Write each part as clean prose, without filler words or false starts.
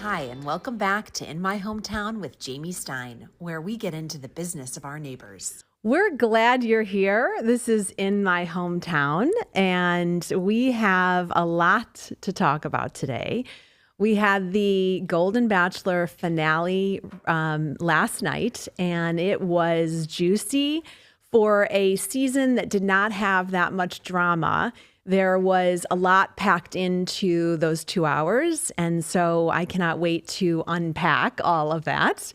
Hi, and welcome back to In My Hometown with Jaime Stein, where we get into the business of our neighbors. We're glad you're here. This is In My Hometown, and we have a lot to talk about today. We had the Golden Bachelor finale last night, and it was juicy for a season that did not have that much drama. There was a lot packed into those 2 hours, and so I cannot wait to unpack all of that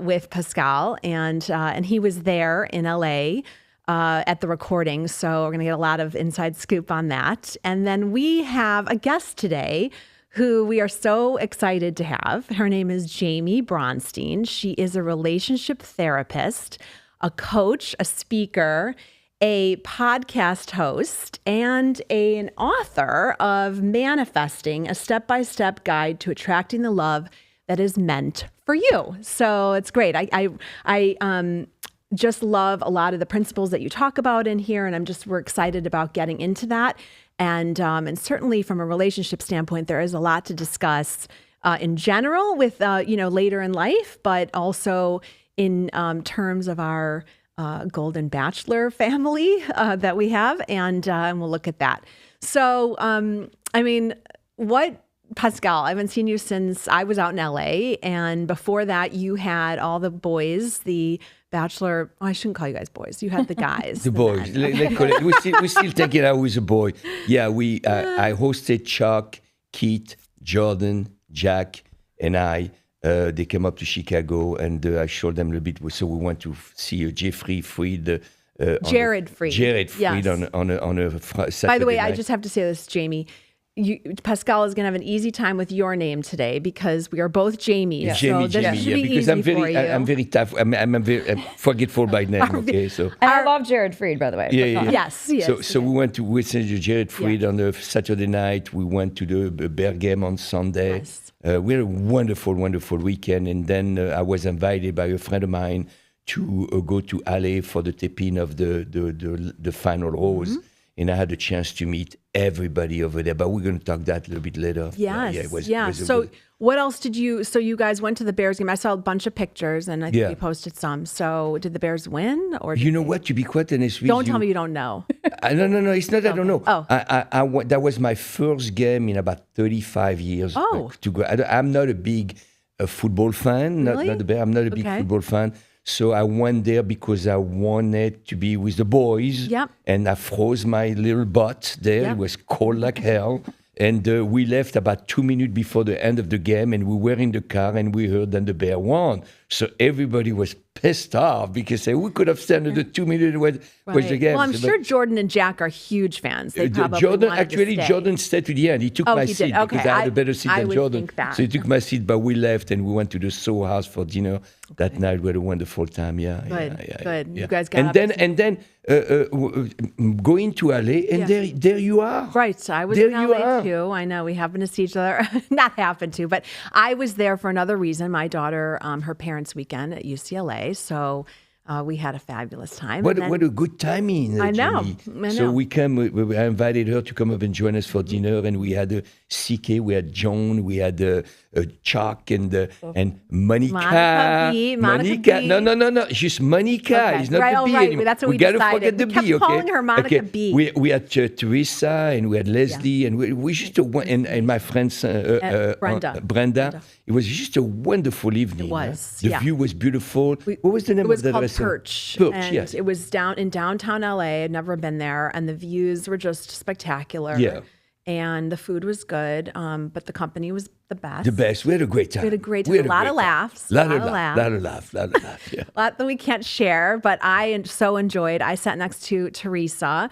with Pascal, and he was there in LA at the recording, so we're going to get a lot of inside scoop on that. And then we have a guest today who we are so excited to have. Her name is Jaime Bronstein. She is a relationship therapist, a coach, a speaker, a podcast host, and an author of Manifesting, a step-by-step guide to attracting the love that is meant for you. So it's great. I just love a lot of the principles that you talk about in here, and we're excited about getting into that. And certainly from a relationship standpoint, there is a lot to discuss in general with later in life, but also in terms of our Golden Bachelor family that we have, and we'll look at that. So, Pascal, I haven't seen you since I was out in LA, and before that, you had all the boys, the Bachelor. I shouldn't call you guys boys. You had the guys. The boys. Let's call it. We still take it out with a boy. Yeah, I hosted Chuck, Keith, Jordan, Jack, and I. They came up to Chicago, and I showed them a little bit. So we went to see Jeffrey Fried. Jared Fried. Jared Fried, yes. on a Saturday By the way, night. I just have to say this, Jaime. Pascal is going to have an easy time with your name today because we are both Jamies. Yeah. So this should be because easy I'm very tough. I'm very forgetful by name. Okay, so and I love Jared Fried, by the way. Yeah. Yes. So we went to listen to Jared Fried on a Saturday night. We went to the Bear game on Sunday. Yes. We had a wonderful, wonderful weekend, and then I was invited by a friend of mine to go to LA for the taping of the final rose. Mm-hmm. And I had a chance to meet everybody over there, but we're going to talk that a little bit later. Yes. It was so what else did you, so you guys went to the Bears game. I saw a bunch of pictures, and I think you posted some. So did the Bears win? Or you know what, to be quite honest with you. Don't tell me you don't know. No, it's not. I don't know. Oh. That was my first game in about 35 years. Oh. To go. I'm not a big football fan. Really? Not the Bear. I'm not a big football fan. So I went there because I wanted to be with the boys. Yep. And I froze my little butt there. Yep. It was cold like hell. And we left about 2 minutes before the end of the game, and we were in the car, and we heard that the Bear won. So everybody was pissed off because we could have stayed another 2 minutes was the game. Well, I'm sure Jordan and Jack are huge fans. They probably Jordan wanted to stay. Jordan stayed to the end. He took my seat because I had a better seat than Jordan. So he took my seat, but we left and we went to the Soho House for dinner that night. We had a wonderful time. Good. You guys got and then going to LA, and there you are. Right. I was there in LA too. I know we happened to see each other. Not happened to, but I was there for another reason. My daughter, her parents' weekend at UCLA. So we had a fabulous time. What a good timing. I know. So I invited her to come up and join us for dinner, and we had CK, we had Joan, we had Chuck, and Monica. Monica B. No. Just Monica. Okay. It's not the B anymore. That's what we gotta decided. forget the we kept B, okay? calling her Monica B. We had Teresa, and we had Leslie, and we just and my friends Brenda. It was just a wonderful evening. It was. The view was beautiful. What was the name of the restaurant? It was called Perch. Perch, and it was in downtown LA. I'd never been there, and the views were just spectacular. Yeah. And the food was good, but the company was the best. The best. We had a great time. We had a great time. A lot of laughs. A lot of laughs. Yeah. A lot that we can't share, but I so enjoyed. I sat next to Teresa,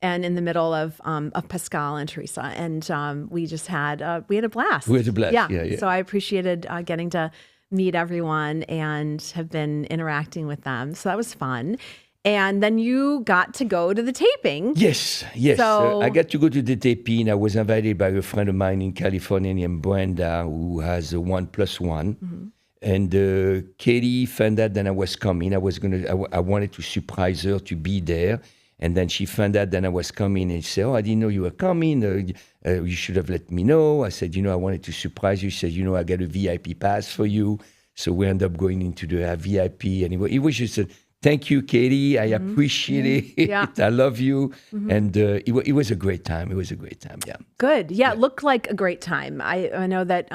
and in the middle of Pascal and Teresa, and we just had a blast. We had a blast. Yeah. So I appreciated getting to meet everyone and have been interacting with them. So that was fun. And then you got to go to the taping. Yes. So, I got to go to the taping. I was invited by a friend of mine in California named Brenda, who has a 1+1. Mm-hmm. And Katie found out that I was coming. I wanted to surprise her to be there. And then she found out that I was coming, and she said, "Oh, I didn't know you were coming. You should have let me know." I said, "I wanted to surprise you." She said, "I got a VIP pass for you." So we end up going into the VIP. And it was just a, "Thank you, Katie. I appreciate it. Yeah. I love you." And it was a great time. It was a great time, yeah. Good. Yeah, it looked like a great time. I know that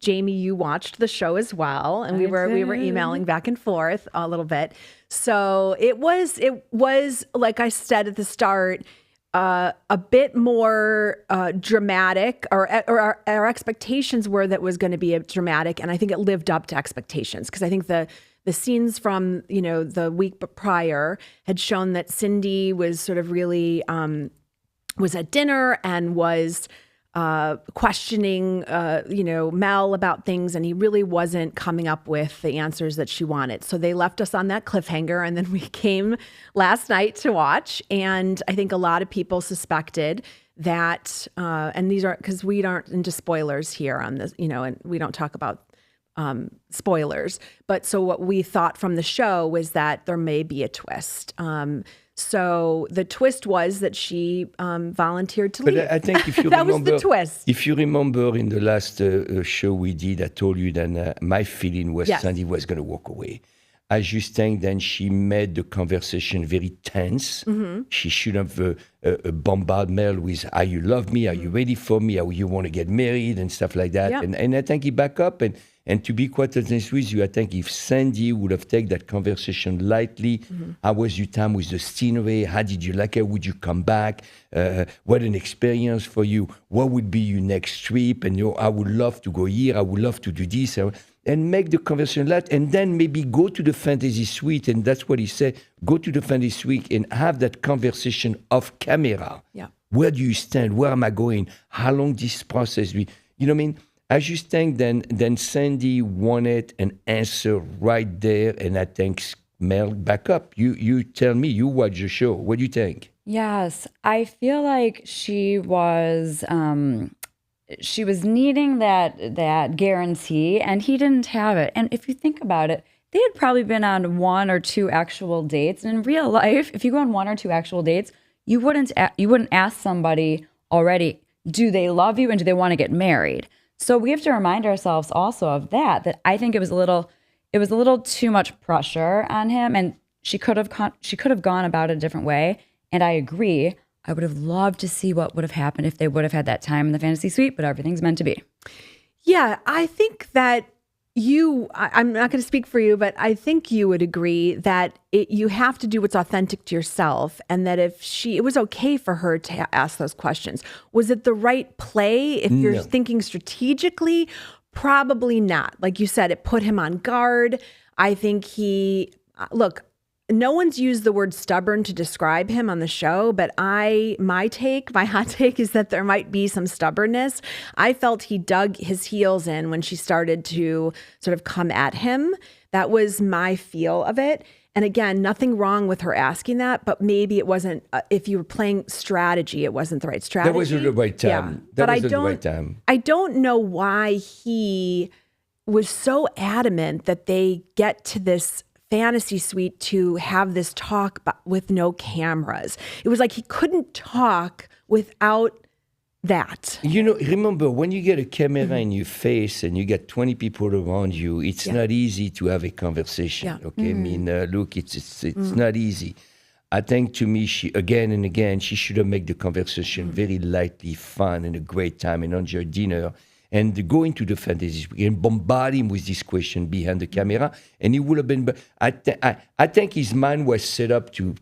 Jamie, you watched the show as well, and we were emailing back and forth a little bit. So it was like I said at the start, a bit more dramatic, or our expectations were that it was going to be a dramatic, and I think it lived up to expectations, because I think the scenes from the week prior had shown that Cindy was sort of really was at dinner and was questioning Mel about things, and he really wasn't coming up with the answers that she wanted. So they left us on that cliffhanger, and then we came last night to watch, and I think a lot of people suspected that, and these aren't, because we aren't into spoilers here on this, and we don't talk about spoilers, but so what we thought from the show was that there may be a twist. So the twist was that she volunteered to leave. But I think if you that remember, was the twist. If you remember in the last show we did, I told you that my feeling was Sandy was going to walk away. I just think then she made the conversation very tense. She should have bombarded Mel with, "Are you love me? Are you ready for me? Are you want to get married?" and stuff like that. Yeah. And I think he back up. And to be quite honest with you, I think if Sandy would have taken that conversation lightly, how was your time with the scenery? How did you like it? Would you come back? What an experience for you. What would be your next trip? And I would love to go here. I would love to do this. And make the conversation light. And then maybe go to the fantasy suite. And that's what he said. Go to the fantasy suite and have that conversation off camera. Yeah. Where do you stand? Where am I going? How long this process will? You know what I mean? I just think then Sandy wanted an answer right there, and I think Mel back up. You tell me, you watch the show. What do you think? Yes, I feel like she was needing that guarantee, and he didn't have it. And if you think about it, they had probably been on 1 or 2 actual dates. And in real life, if you go on 1 or 2 actual dates, you wouldn't ask somebody already, do they love you and do they want to get married? So we have to remind ourselves also of that I think it was a little too much pressure on him, and she could have gone about it a different way. And I agree. I would have loved to see what would have happened if they would have had that time in the fantasy suite, but everything's meant to be. Yeah, I think that I'm not going to speak for you, but I think you would agree that you have to do what's authentic to yourself, and that if it was okay for her to ask those questions. Was it the right play? If you're thinking strategically, probably not. Like you said, it put him on guard. I think no one's used the word stubborn to describe him on the show, but my hot take is that there might be some stubbornness. I felt he dug his heels in when she started to sort of come at him. That was my feel of it. And again, nothing wrong with her asking that, but maybe it wasn't, if you were playing strategy, it wasn't the right strategy. That wasn't the right time. Yeah. That but wasn't the right time. I don't know why he was so adamant that they get to this fantasy suite to have this talk with no cameras. It was like he couldn't talk without that. Remember, when you get a camera in your face and you get 20 people around you, it's not easy to have a conversation. Yeah. Okay, I mean, look, it's not easy. I think to me, she again and again, she should have made the conversation very lightly, fun, and a great time, and enjoy dinner. And go into the fantasy and bombard him with this question behind the camera, and he would have been. I think his mind was set up to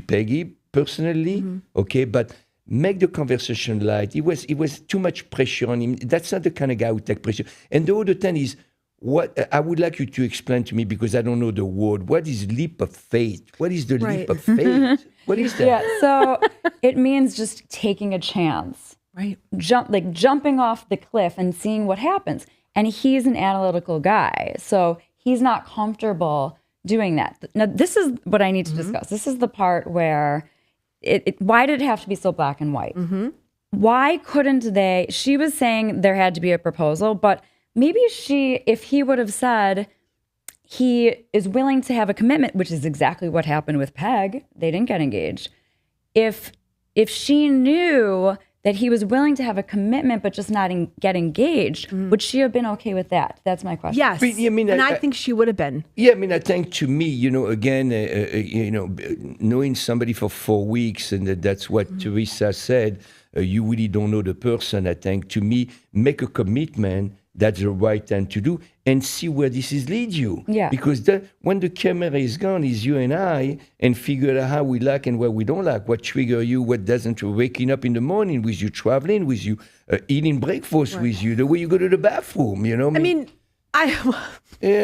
Peggy personally, okay, but make the conversation light. It was too much pressure on him. That's not the kind of guy who take pressure. And the other thing is, what I would like you to explain to me, because I don't know the word. What is leap of faith? What is the leap of faith? What is that? Yeah, so it means just taking a chance. Right. Jumping off the cliff and seeing what happens. And he's an analytical guy, so he's not comfortable doing that. Now, this is what I need to discuss. This is the part where why did it have to be so black and white? Why couldn't they? She was saying there had to be a proposal, but maybe if he would have said, he is willing to have a commitment, which is exactly what happened with Peg. They didn't get engaged. If she knew that he was willing to have a commitment but just not get engaged, would she have been okay with that? That's my question. Yes. But, I mean, I think she would have been. Yeah, I mean, I think to me, again, knowing somebody for 4 weeks, and that's what Teresa said, you really don't know the person. I think to me, make a commitment. That's the right thing to do, and see where this is lead you. Yeah. Because when the camera is gone, it's you and I, and figure out how we like and what we don't like, what trigger you, what doesn't. Waking up in the morning with you, traveling with you, eating breakfast with you, the way you go to the bathroom. Yeah, I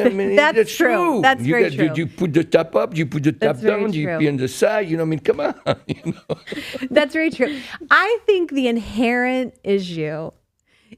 mean, that's true. That's very true. You put the top up, you put the top down, you pee on the side. I mean, come on. That's very true. I think the inherent issue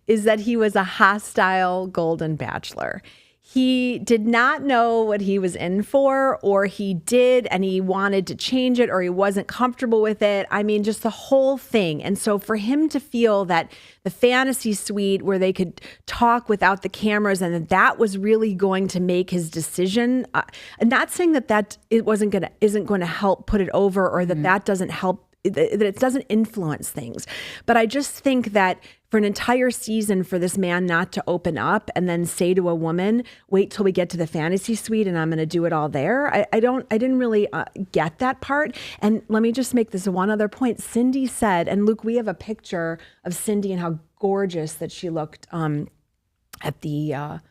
is that he was a hostile Golden Bachelor. He did not know what he was in for, or he did and he wanted to change it, or he wasn't comfortable with it. I mean, just the whole thing. And so for him to feel that the fantasy suite where they could talk without the cameras and that was really going to make his decision, I'm not saying that isn't going to help put it over, or that doesn't help, that it doesn't influence things. But I just think that for an entire season, for this man not to open up and then say to a woman, wait till we get to the fantasy suite and I'm going to do it all there. I didn't really get that part. And let me just make this one other point. Cindy said, and Luke, we have a picture of Cindy and how gorgeous that she looked at the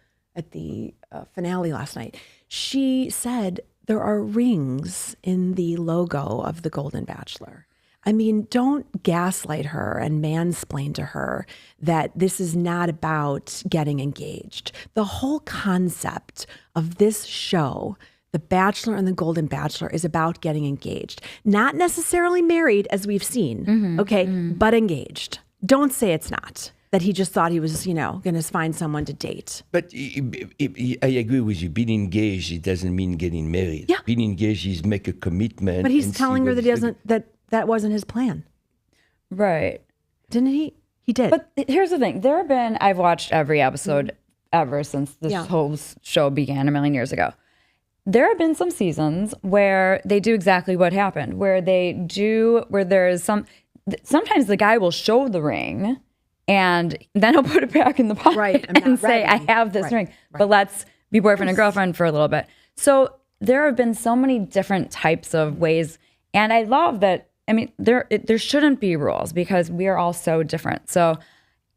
finale last night. She said there are rings in the logo of the Golden Bachelor. I mean, don't gaslight her and mansplain to her that this is not about getting engaged. The whole concept of this show, The Bachelor and the Golden Bachelor, is about getting engaged. Not necessarily married, as we've seen, but engaged. Don't say it's not. That he just thought he was, going to find someone to date. But I agree with you. Being engaged, it doesn't mean getting married. Yeah. Being engaged is make a commitment. But he's telling her that he doesn't, that wasn't his plan. Right. Didn't he? He did. But here's the thing. I've watched every episode ever since this whole show began a million years ago. There have been some seasons where they do exactly what happened, where there's sometimes the guy will show the ring and then he'll put it back in the pocket and say, I have this ring, but let's be boyfriend and girlfriend for a little bit. So there have been so many different types of ways. And I love that. I mean, there shouldn't be rules because we are all so different. So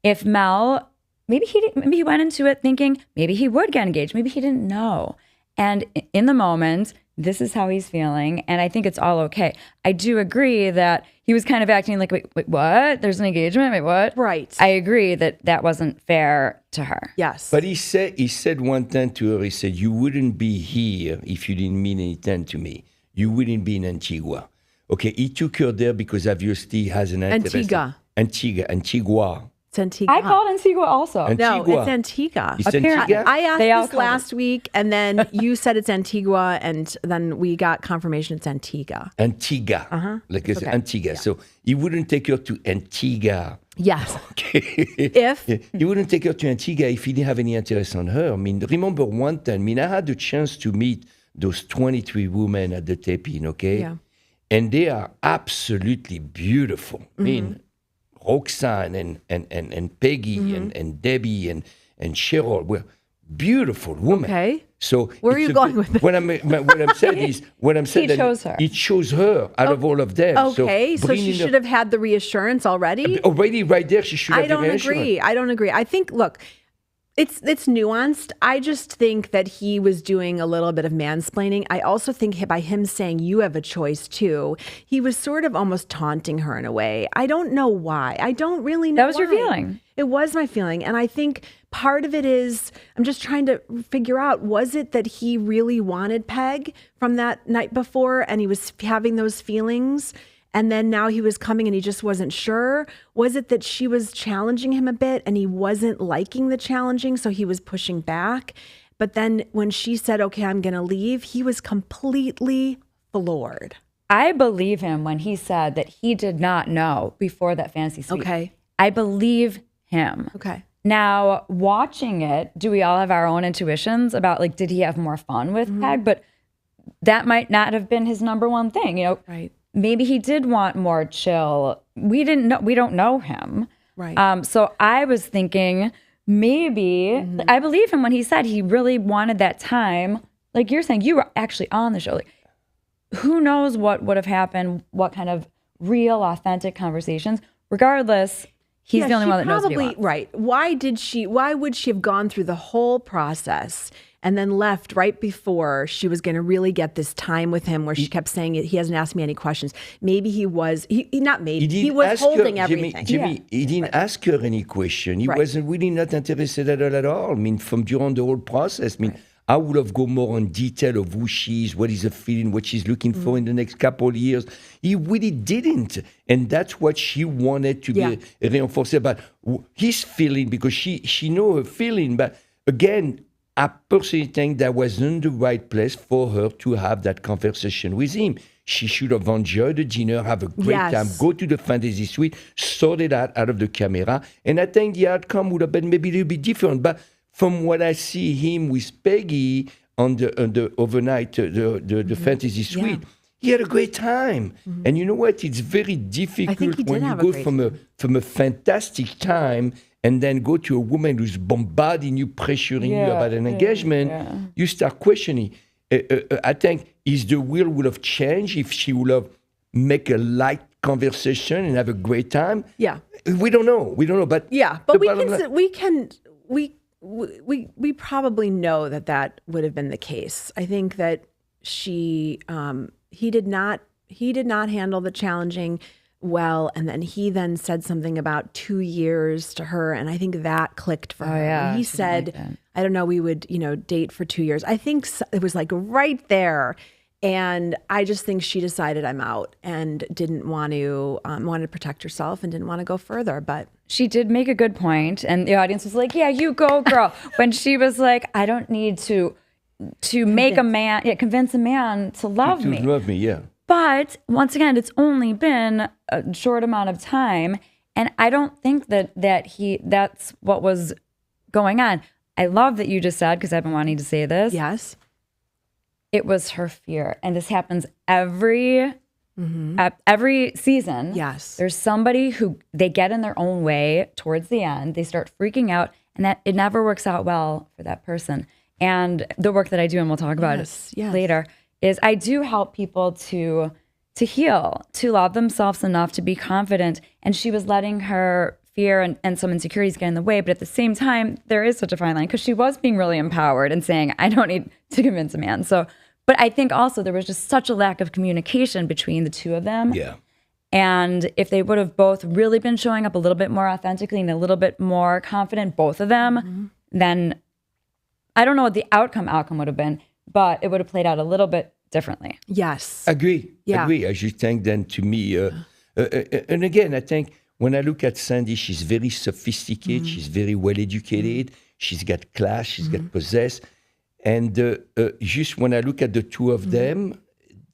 if Mel, maybe he went into it thinking maybe he would get engaged. Maybe he didn't know. And in the moment, this is how he's feeling. And I think it's all okay. I do agree that he was kind of acting like, wait, what? There's an engagement? Wait, what? Right. I agree that wasn't fair to her. Yes. But he said one thing to her. He said, you wouldn't be here if you didn't mean anything to me. You wouldn't be in Antigua. Okay, he took her there because obviously he has an interest. Antigua. It's Antigua. I called Antigua also. No, it's Antigua. It's Antigua? I asked this last week, and then you said it's Antigua, and then we got confirmation it's Antigua. Antigua. Like it's Antigua. Yeah. So he wouldn't take her to Antigua. Yes. Okay. He wouldn't take her to Antigua if he didn't have any interest on her. I mean, remember one thing. I mean, I had the chance to meet those 23 women at the taping, okay? Yeah. And they are absolutely beautiful. I mean, Roxanne and Peggy and Debbie and Cheryl were beautiful women. Okay. So where are you going with this? What I'm saying He chose her. He chose her out of all of them. Okay, so she should have had the reassurance already. Already right there, she should have the reassurance. I don't agree. I think, look, it's nuanced. I just think that he was doing a little bit of mansplaining. I also think by him saying you have a choice too, he was sort of almost taunting her in a way. I don't know why. I don't really know. That was your feeling. It was my feeling. And I think part of it is, I'm just trying to figure out, was it that he really wanted Peg from that night before and he was having those feelings? And then now he was coming and he just wasn't sure. Was it that she was challenging him a bit and he wasn't liking the challenging, so he was pushing back? But then when she said, okay, I'm going to leave, he was completely floored. I believe him when he said that he did not know before that fantasy suite. Okay. I believe him. Okay. Now, watching it, do we all have our own intuitions about like, did he have more fun with Peg? But that might not have been his number one thing. You know, Right. maybe he did want more chill. We didn't know. We don't know him. Right. So I was thinking maybe I believe him when he said he really wanted that time. Like you're saying, you were actually on the show. Like, who knows what would have happened? What kind of real, authentic conversations? Regardless, he's the only she one that knows what he probably- wants. Right. Why would she have gone through the whole process and then left right before she was going to really get this time with him where she kept saying he hasn't asked me any questions. Maybe he was, not maybe, he was ask holding her, everything. Jimmy, he didn't ask her any question. He Right. wasn't really not interested at all. I mean, from during the whole process. I mean, I would have gone more in detail of who she is, what is her feeling, what she's looking for in the next couple of years. He really didn't. And that's what she wanted to be reinforced about his feeling, because she know her feeling. But again, I personally think that wasn't the right place for her to have that conversation with him. She should have enjoyed the dinner, have a great time, go to the fantasy suite, sort it out of the camera. And I think the outcome would have been maybe a little bit different. But from what I see him with Peggy on the overnight, the fantasy suite, he had a great time. And you know what? It's very difficult he did when you have a go great from a fantastic time and then go to a woman who's bombarding you, pressuring you about an engagement. You start questioning. I think the will would have changed if she would have make a light conversation and have a great time. Yeah. We don't know. But But we probably know that would have been the case. I think that he did not handle the challenging well, and then he then said something about 2 years to her, and I think that clicked for her. yeah, He she didn't said, like that. I don't know, we would, date for 2 years. I think it was like right there. And I just think she decided I'm out and didn't want to, wanted to protect herself and didn't want to go further. But She did make a good point, and the audience was like, "Yeah, you go, girl." When she was like, "I don't need to make a man, convince a man to love me." Love me, yeah. But once again, it's only been a short amount of time, and I don't think that's what was going on. I love that you just said, because I've been wanting to say this. yes, It was her fear, and this happens every season. Yes. There's somebody who they get in their own way towards the end. They start freaking out, and that it never works out well for that person. And the work that I do, and we'll talk about Yes, it yes. later, is I do help people to heal, to love themselves enough to be confident. And she was letting her fear and some insecurities get in the way. But at the same time, there is such a fine line, because she was being really empowered and saying, I don't need to convince a man. So, but I think also there was just such a lack of communication between the two of them. Yeah. And if they would have both really been showing up a little bit more authentically and a little bit more confident, both of them, then I don't know what the outcome would have been, but it would have played out a little bit differently. yes. Agree. Yeah. Agree. I just think then to me, and again, I think when I look at Sandy, she's very sophisticated. She's very well educated. She's got class. She's got possess. And just when I look at the two of them,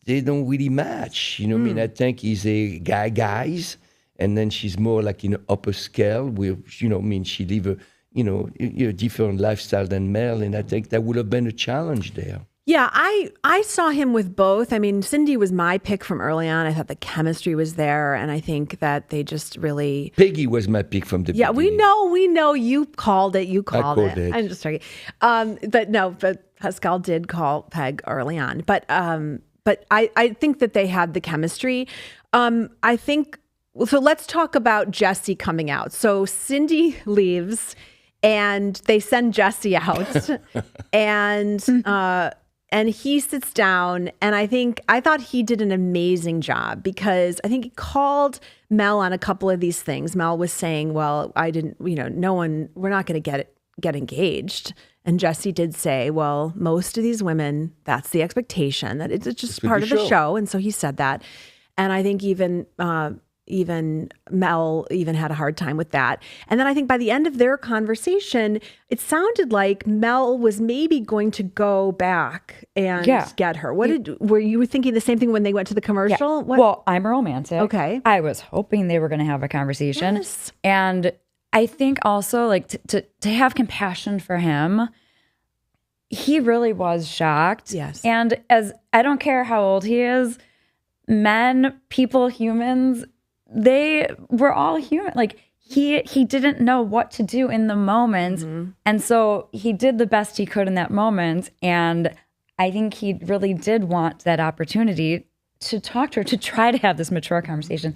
they don't really match. You know, I mean, I think he's a guys, and then she's more like in upper scale, where she live a different lifestyle than Mel, and I think that would have been a challenge there. Yeah, I saw him with both. I mean, Cindy was my pick from early on. I thought the chemistry was there, and I think that they just really. Peggy was my pick from the Yeah, beginning. we know. You called it. You called it. I'm just joking. But Pascal did call Peg early on. But I think that they had the chemistry. I think. So let's talk about Jesse coming out. So Cindy leaves, and they send Jesse out, and he sits down, and I thought he did an amazing job, because I think he called Mel on a couple of these things. Mel was saying, well, I didn't, we're not going to get engaged. And Jesse did say, well, most of these women, that's the expectation, that it's just part of the show. And so he said that. And I think even Mel even had a hard time with that. And then I think by the end of their conversation, it sounded like Mel was maybe going to go back and get her. Were you thinking the same thing when they went to the commercial? Yeah. Well, I'm a romantic. Okay. I was hoping they were going to have a conversation. Yes. And I think also like to have compassion for him, he really was shocked. Yes. And as I don't care how old he is, men, people, humans, they were all human. Like he didn't know what to do in the moment. And so he did the best he could in that moment. And I think he really did want that opportunity to talk to her, to try to have this mature conversation,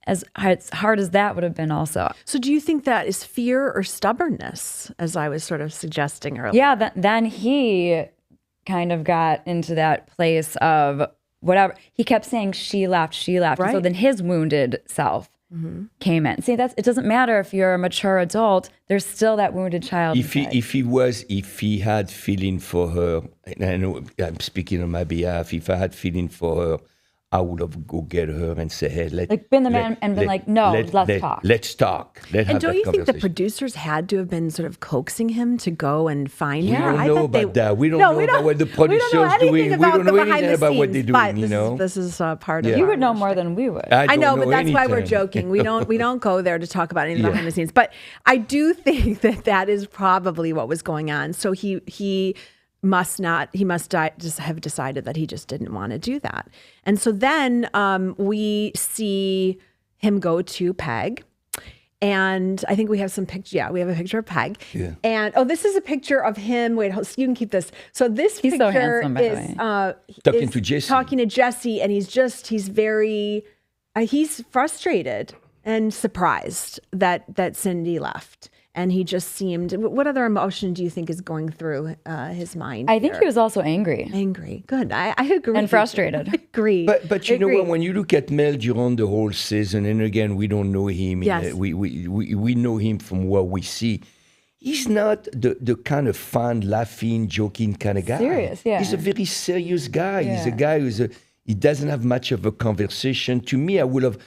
as hard as that would have been also. So do you think that is fear or stubbornness, as I was sort of suggesting earlier? Yeah, then he kind of got into that place of whatever. He kept saying she left. And so Right. then his wounded self came in. See, it doesn't matter if you're a mature adult, there's still that wounded child. If he had feeling for her, and I know I'm speaking on my behalf, if I had feeling for her, I would have go get her and say, hey, been the man and been like, no, let's talk. Let's talk. Let's have And don't that you think the conversation. producers had to have been sort of coaxing him to go and find We her? don't I know bet about that. We don't know about what the producers we don't know doing. anything We about don't the know behind anything the about what scenes, they're doing, but you know? This is part of Yeah. You our would know more than we would. I know, but that's why we're anything. joking. We don't go there to talk about any of the Yeah. behind the scenes. But I do think that is probably what was going on. So he must just have decided that he just didn't want to do that. And so then we see him go to Peg. And I think we have some pictures. Yeah, we have a picture of Peg. Yeah. And this is a picture of him. Wait, you can keep this. So this He's so picture handsome, by the is way. Talking to Jesse. Talking to Jesse, and he's very he's frustrated and surprised that Cindy left. And he just seemed. What other emotion do you think is going through his mind? I think here? he was also angry Angry. Good. I agree. and frustrated. I agree. But you know Agree. what? When you look at Mel during the whole season, and again, we don't know him. Yes. We know him from what we see. He's not the kind of fun, laughing, joking kind of guy. Serious, yeah. He's a very serious guy. He's a Yeah. guy he doesn't have much of a conversation. To me, I would have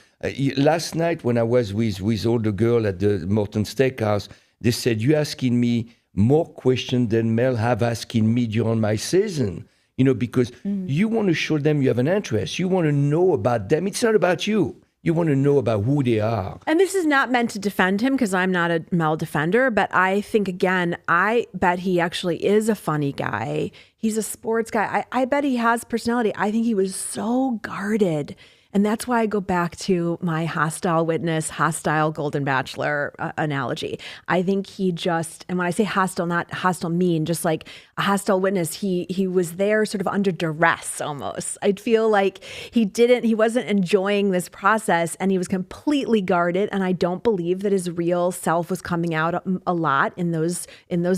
last night when I was with all the girl at the Morton Steakhouse. They said, you're asking me more questions than Mel have asking me during my season. You know, because you want to show them you have an interest. You want to know about them. It's not about you. You want to know about who they are. And this is not meant to defend him because I'm not a Mel defender, but I think, again, I bet he actually is a funny guy. He's a sports guy. I bet he has personality. I think he was so guarded. And that's why I go back to my hostile witness, hostile Golden Bachelor analogy. I think he just, and when I say hostile, not hostile mean, just like a hostile witness, he was there sort of under duress almost. I'd feel like he wasn't enjoying this process and he was completely guarded. And I don't believe that his real self was coming out a lot in those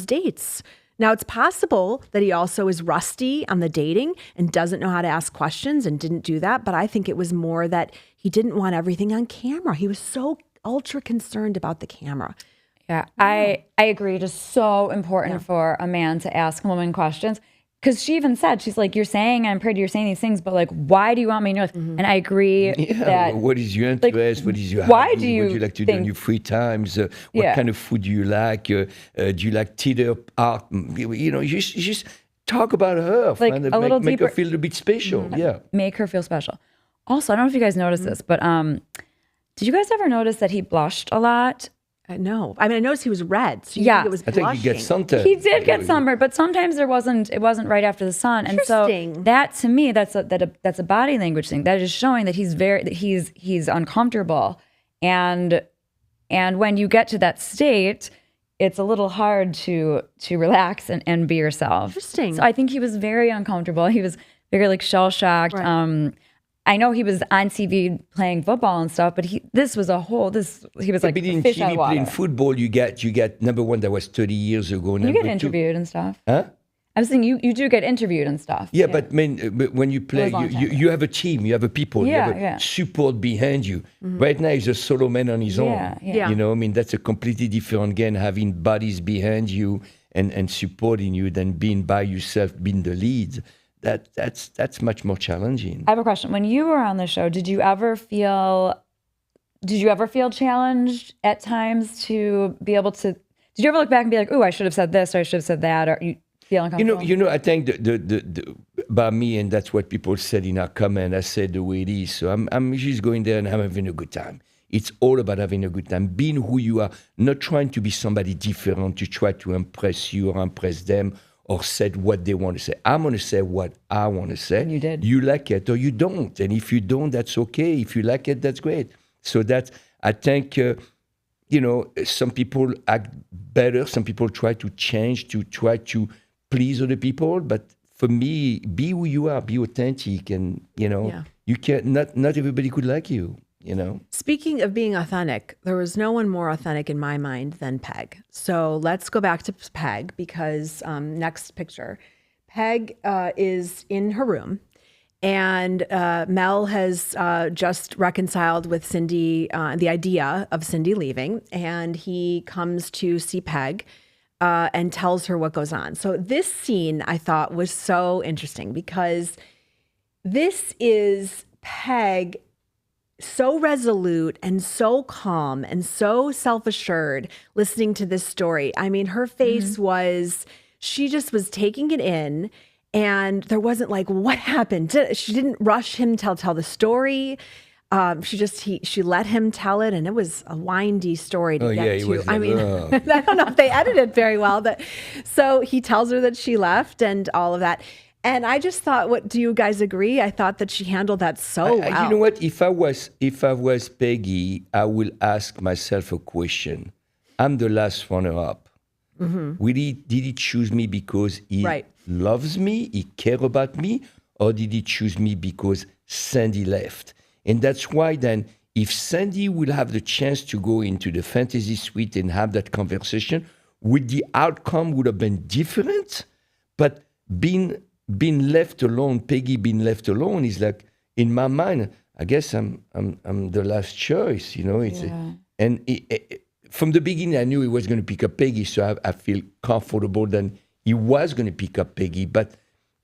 dates. Now, it's possible that he also is rusty on the dating and doesn't know how to ask questions and didn't do that. But I think it was more that he didn't want everything on camera. He was so ultra concerned about the camera. Yeah, I agree. Just so important for a man to ask a woman questions. Because she even said, she's like, you're saying I'm pretty, you're saying these things, but like, why do you want me to know this? And I agree that. What is your interest? What is your why hobby? do you What do you like to do in think- your free times? What Yeah. kind of food do you like? Do you like theater, art? You know, you just talk about her. Like, find a little make her deeper. feel a bit special. Yeah. Make her feel special. Also, I don't know if you guys noticed this, but did you guys ever notice that he blushed a lot? No. I mean, I noticed he was red. So you Yeah. think it was I think blushing. you get suntan. He did get sunburned, but sometimes it wasn't right after the sun. And so Interesting. that to me, that's a body language thing. That is showing that he's uncomfortable. And when you get to that state, it's a little hard to relax and be yourself. Interesting. So I think he was very uncomfortable. He was very like shell shocked. Right. I know he was on TV playing football and stuff, but he was like But in fish out TV of water. playing football, you get number one. That was 30 years ago. You Number get two, interviewed and stuff. huh? I was saying you do get interviewed and stuff. Yeah, but when you play, was a long time ago. you have a team, you have a people, you have Yeah. support behind you. Right now, he's a solo man on his own. Yeah. You know, I mean, that's a completely different game, having buddies behind you and supporting you than being by yourself, being the lead. That's much more challenging. I have a question. When you were on the show, did you ever feel challenged at times to be able to? Did you ever look back and be like, "Oh, I should have said this, or I should have said that," or you feel uncomfortable? You know. I think the about me, and that's what people said in our comment. I said the way it is. So I'm just going there and I'm having a good time. It's all about having a good time, being who you are, not trying to be somebody different to try to impress you or impress them or say what they want to say. I'm going to say what I want to say. And you did. You like it or you don't. And if you don't, that's okay. If you like it, that's great. So that's, I think, some people act better. Some people try to change to try to please other people. But for me, be who you are, be authentic. And, you can't, not everybody could like you. Speaking of being authentic, there was no one more authentic in my mind than Peg. So let's go back to Peg because next picture, Peg is in her room and Mel has just reconciled with Cindy, the idea of Cindy leaving, and he comes to see Peg and tells her what goes on. So this scene I thought was so interesting because this is Peg so resolute and so calm and so self-assured listening to this story. I mean, her face was, she just was taking it in and there wasn't like, what happened? She didn't rush him to tell the story. She let him tell it and it was a windy story to get to. I mean, I don't know if they edited it very well, but so he tells her that she left and all of that. And I just thought, what do you guys agree? I thought that she handled that so well. You know what? If I was Peggy, I will ask myself a question. I'm the last runner-up. Did he choose me because he loves me, he cares about me, or did he choose me because Sandy left? And that's why then, if Sandy will have the chance to go into the fantasy suite and have that conversation, would the outcome would have been different? But being left alone, Peggy being left alone is like, in my mind, I guess I'm the last choice, From the beginning, I knew he was going to pick up Peggy, so I feel comfortable that he was going to pick up Peggy. But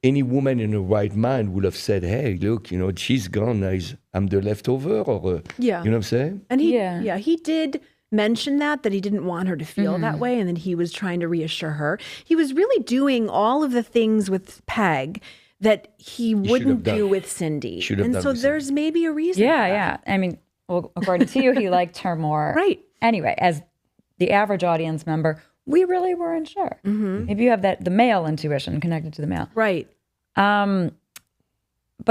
any woman in her right mind would have said, hey, look, she's gone, now I'm the leftover, or, you know what I'm saying? And he did mention that he didn't want her to feel that way, and then he was trying to reassure her. He was really doing all of the things with Peg that he wouldn't do with Cindy. And so there's maybe a reason. Yeah. I mean, well, according to you, he liked her more. Right. Anyway, as the average audience member, we really weren't sure. Maybe you have the male intuition connected to the male. Right. But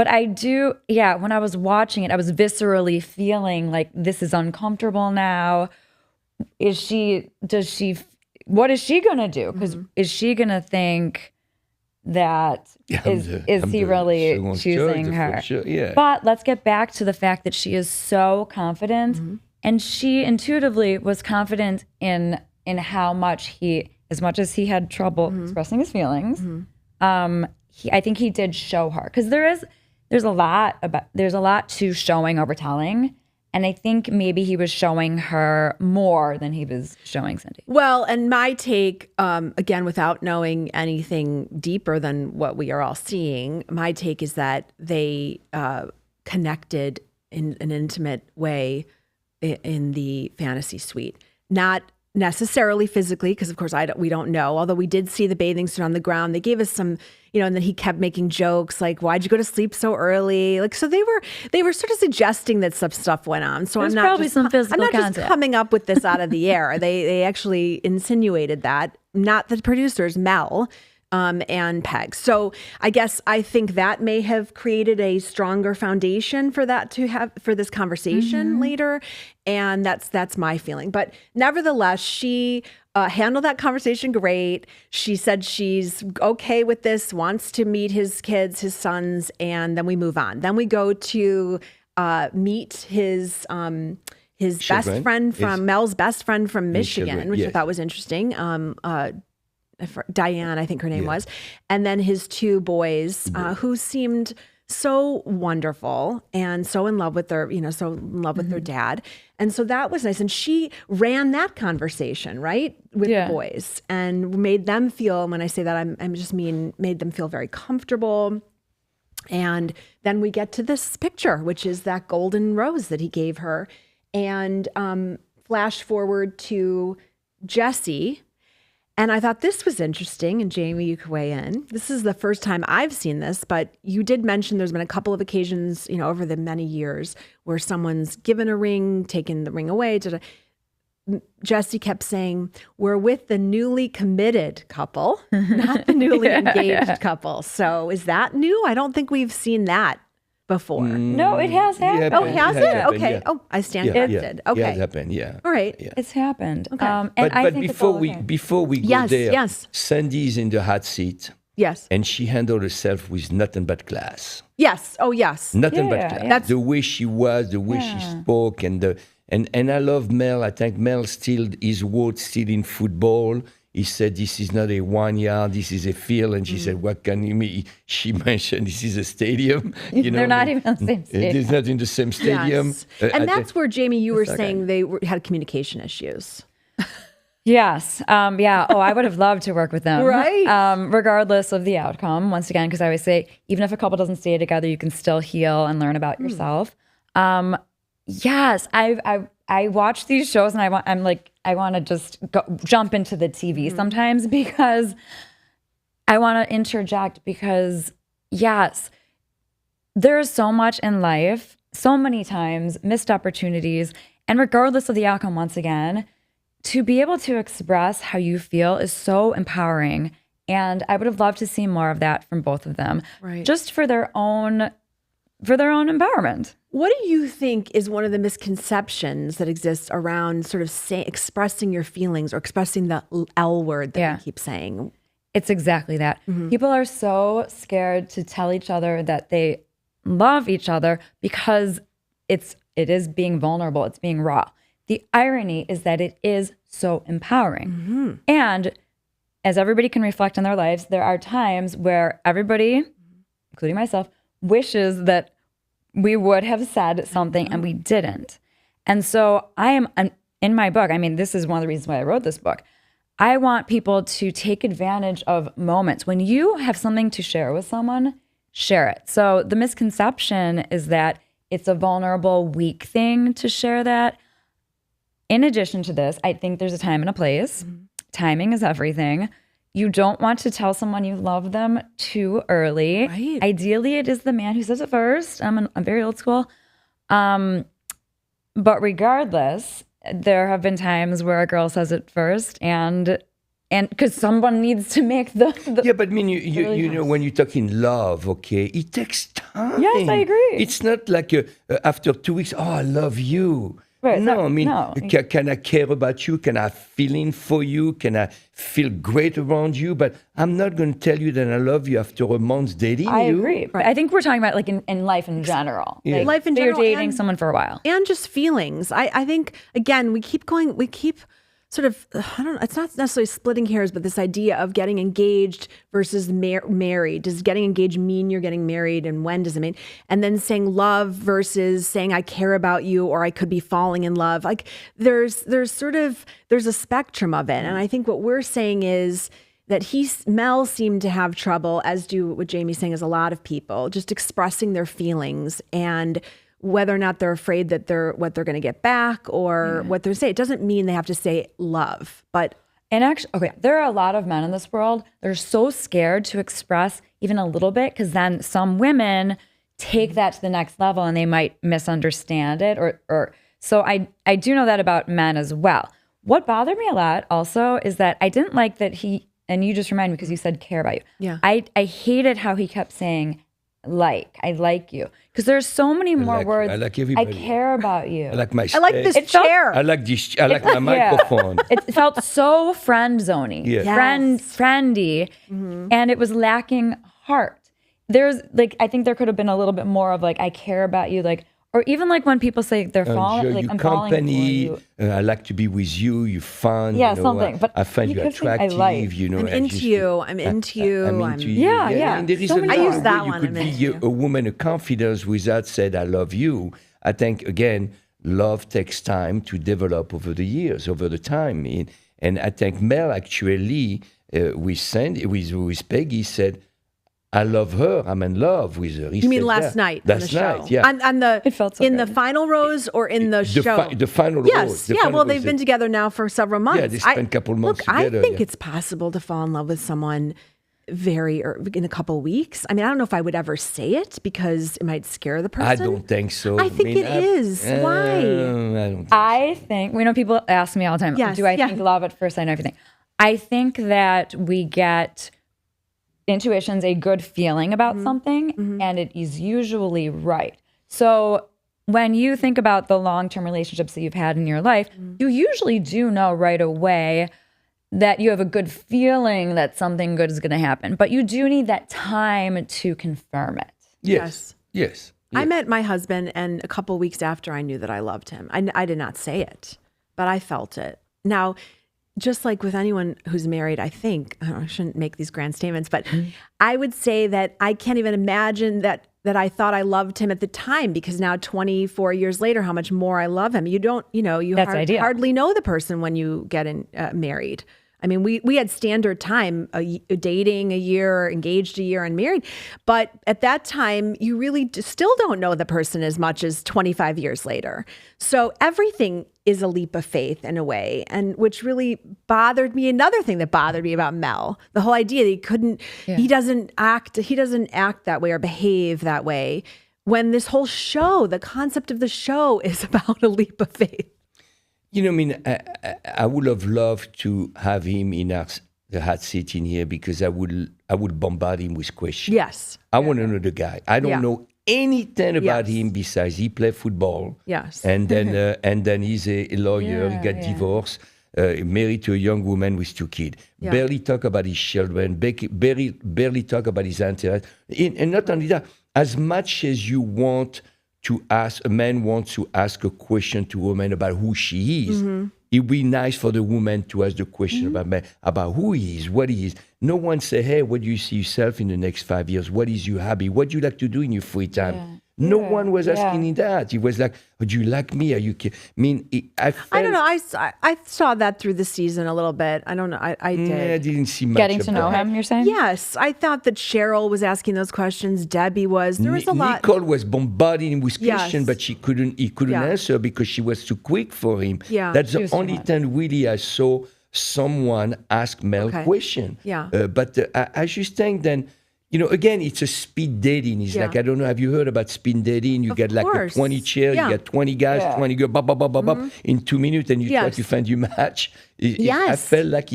I do, when I was watching it, I was viscerally feeling like this is uncomfortable now. What is she going to do? Because is she going to think that is he really choosing her? Sure, yeah. But let's get back to the fact that she is so confident, and she intuitively was confident in how much as much as he had trouble expressing his feelings, I think he did show her, because there's a lot to showing over telling. And I think maybe he was showing her more than he was showing Cindy. Well, and my take, again, without knowing anything deeper than what we are all seeing, my take is that they connected in an intimate way in the fantasy suite. Not necessarily physically, because of course we don't know, although we did see the bathing suit on the ground. They gave us some, and then he kept making jokes like, why'd you go to sleep so early? Like, so they were sort of suggesting that some stuff went on. So I'm not just coming up with this out of the air. They actually insinuated that, not the producers, Mel and Peg. So I think that may have created a stronger foundation for this conversation later. And that's my feeling. But nevertheless, she handled that conversation great. She said she's okay with this, wants to meet his kids, his sons, and then we move on. Then we go to meet his best friend Mel's best friend from Michigan, which I thought was interesting. Diane, I think her name was, and then his two boys, who seemed so wonderful and so in love with their, with their dad. And so that was nice. And she ran that conversation, right, with the boys and made them feel, when I say that, I'm just made them feel very comfortable. And then we get to this picture, which is that golden rose that he gave her. And flash forward to Jesse. And I thought this was interesting, and Jamie, you could weigh in. This is the first time I've seen this, but you did mention there's been a couple of occasions, over the many years where someone's given a ring, taken the ring away. Jesse kept saying, we're with the newly committed couple, not the newly engaged couple. So is that new? I don't think we've seen that before. No, it has happened. Oh, has it? happened, Okay. yeah. Oh, I stand Yeah, corrected. yeah. Okay. It has happened, yeah. All right. Yeah. It's happened. Okay. And But I think it's all okay. before we go Yes, there, yes. Sandy's in the hot seat, Yes. and she handled herself with nothing but class. Yes. Oh, yes. Nothing but Yeah, class. yeah. The way she was, the way she spoke, and I love Mel. I think Mel still his word still in football. He said, "This is not a 1 yard. This is a field." And she said, "What can you mean?" She mentioned, "This is a stadium." They're not even in the same stadium. It is not in the same stadium. Yes. And that's where, Jamie, you were saying they had communication issues. Yes. Yeah. Oh, I would have loved to work with them. Right. Regardless of the outcome, once again, because I always say, even if a couple doesn't stay together, you can still heal and learn about yourself. Yes. I watch these shows and I want to just jump into the TV sometimes because I want to interject because yes, there's so much in life, so many times, missed opportunities. And regardless of the outcome, once again, to be able to express how you feel is so empowering. And I would have loved to see more of that from both of them, Right. just for their own empowerment. What do you think is one of the misconceptions that exists around sort of expressing your feelings or expressing the L word that we keep saying? It's exactly that. People are so scared to tell each other that they love each other because it is being vulnerable, it's being raw. The irony is that it is so empowering. And as everybody can reflect on their lives, there are times where everybody, including myself, wishes that we would have said something and we didn't. And so I am, in my book, I mean, this is one of the reasons why I wrote this book. I want people to take advantage of moments. When you have something to share with someone, share it. So the misconception is that it's a vulnerable, weak thing to share that. In addition to this, I think there's a time and a place. Timing is everything. You don't want to tell someone you love them too early. Right. Ideally, it is the man who says it first. I'm very old school. But regardless, there have been times where a girl says it first, and because someone needs to make the Yeah, but I mean, you know, when you talk in love, okay, it takes time. Yes, I agree. It's not like after 2 weeks, oh, I love you. Right, No, no, I mean, no. can I care about you? Can I have feeling for you? Can I feel great around you? But I'm not going to tell you that I love you after a month dating I you. agree. I think we're talking about like in life in general. Yeah. Like, Life in say general you're dating and- someone for a while. And just feelings. I think, again, we keep sort of, I don't know, it's not necessarily splitting hairs, but this idea of getting engaged versus married. Does getting engaged mean you're getting married, and when does it mean? And then saying love versus saying I care about you, or I could be falling in love. Like there's a spectrum of it. And I think what we're saying is that Mel seemed to have trouble, as do what Jamie's saying is a lot of people, just expressing their feelings and whether or not they're afraid that what they're going to get back or what they're saying. It doesn't mean they have to say love, but And actually, okay, there are a lot of men in this world that are so scared to express even a little bit because then some women take that to the next level and they might misunderstand it. Or so I do know that about men as well. What bothered me a lot also is that I didn't like that and you just reminded me because you said care about you. Yeah. I hated how he kept saying I like you. Because there's so many more like you. words. I like everybody. I care about you. I like my I like this space. chair. I like this. I like my microphone. It felt so friend zoney, Yeah. Yes. friendy, and it was lacking heart. There's I think there could have been a little bit more of I care about you, or even when people say they're falling, Enjoy your I'm falling for company. you. I like to be with you. You're fun. Yeah, you know, something. But I find you you could think I attractive. like. You know, I'm I into just- you. I'm into you. I'm I'm- into you. Yeah, yeah. I mean, there is So many another I use that way you one, could I'm be into a woman of confidence without said I love you. I think again, love takes time to develop over the years, over the time. And I think Mel actually with Peggy said, I love her. I'm in love with her. He You mean said last that. night on the Last show? night, yeah. On the It felt so in good. the final rose or in the show? The final Yes. rose. The Yeah. final Well, rose. they've been together now for several months. Yeah, they spent a couple months together. I think yeah. it's possible to fall in love with someone in a couple weeks. I mean, I don't know if I would ever say it because it might scare the person. I don't think so. I think it is. Why? I don't. I think, people ask me all the time, Yes, do I yeah. think love at first sight and everything? I think that we get intuition's a good feeling about something, and it is usually right. So when you think about the long-term relationships that you've had in your life, you usually do know right away that you have a good feeling that something good is going to happen. But you do need that time to confirm it. Yes. Yes. I met my husband, and a couple weeks after, I knew that I loved him. I did not say it, but I felt it. Now, just like with anyone who's married, I think, I shouldn't make these grand statements, but I would say that I can't even imagine that I thought I loved him at the time, because now 24 years later, how much more I love him. You don't, That's ideal. hardly know the person when you get married. I mean, we had standard time, dating a year, engaged a year, and married. But at that time, you really still don't know the person as much as 25 years later. So everything is a leap of faith in a way, and which really bothered me. Another thing that bothered me about Mel, the whole idea that he doesn't act that way or behave that way, when this whole show, the concept of the show is about a leap of faith. I would have loved to have him in the hot seat in here, because I would bombard him with questions. Yes. I want to know the guy. I don't know anything about Yes. him besides he played football. Yes. And then he's a lawyer. He got divorced, married to a young woman with 2 kids. Yeah. Barely talk about his children. Barely talk about his interest. And not only that, as much as you want to ask, a man wants to ask a question to a woman about who she is. It would be nice for the woman to ask the question about who he is, what he is. No one say, hey, what do you see yourself in the next 5 years? What is your hobby? What do you like to do in your free time? No one was asking him that. He was like, oh, do you like me? Are you kidding? I mean, I don't know. I saw that through the season a little bit. I don't know. I did. I didn't see much Getting of to know that. him, you're saying? Yes, I thought that Cheryl was asking those questions. Debbie was. There was a lot. Nicole was bombarding him with Yes. questions, but he couldn't Yeah. answer because she was too quick for him. Yeah. That's She the was too only much. time really I saw someone ask Mel Okay. question. Yeah. But I just think then, again, it's a speed dating. It's Yeah. like, I don't know, have you heard about speed dating? You get like a course. 20 chair, Yeah. you get 20 guys, 20 girls, in 2 minutes, and you try Yes. to find your match. I Yes. felt like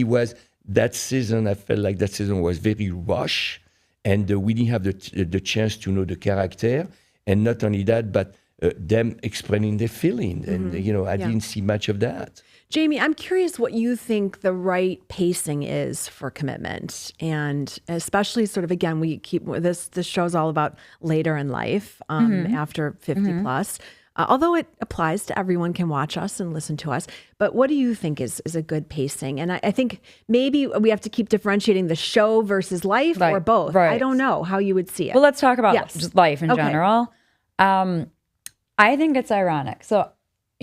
that season was very rushed, and we didn't have the chance to know the character. And not only that, but them explaining their feeling. And, I didn't see much of that. Jamie, I'm curious what you think the right pacing is for commitment, and especially sort of, again, we keep this show's all about later in life, after 50 plus. Although it applies to everyone, can watch us and listen to us. But what do you think is a good pacing? And I think maybe we have to keep differentiating the show versus life, or Right, both. right. I don't know how you would see it. Well, let's talk about Yes. just life in Okay. general. I think it's ironic. So,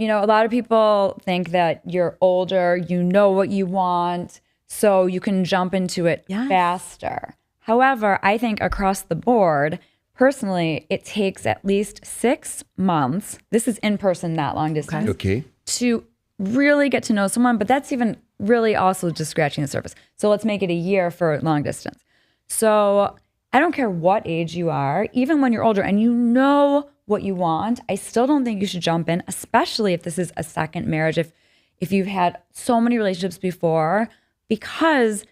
a lot of people think that you're older, you know what you want, so you can jump into it Yes. faster. However, I think across the board, personally, it takes at least 6 months. This is in person, not long distance. Okay. To really get to know someone, but that's even really also just scratching the surface. So let's make it a year for long distance. So I don't care what age you are, even when you're older and you know what you want, I still don't think you should jump in, especially if this is a second marriage, if you've had so many relationships before, because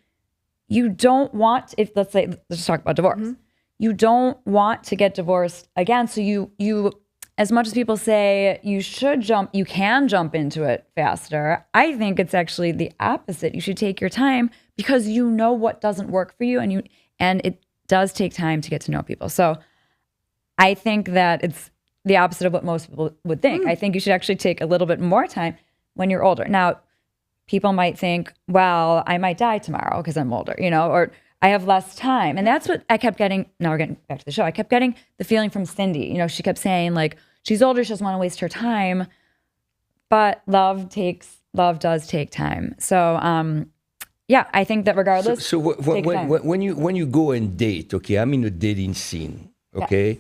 you don't want, let's talk about divorce. You don't want to get divorced again. So you as much as people say you can jump into it faster, I think it's actually the opposite. You should take your time, because you know what doesn't work for you, and it does take time to get to know people. So I think that it's the opposite of what most people would think. I think you should actually take a little bit more time when you're older. Now, people might think, well, I might die tomorrow because I'm older, or I have less time. And that's what I kept getting. Now we're getting back to the show. I kept getting the feeling from Cindy. She kept saying, like, she's older, she doesn't want to waste her time. But love does take time. So yeah, I think that regardless. So take your time. when you go and date, okay, I'm in a dating scene, okay.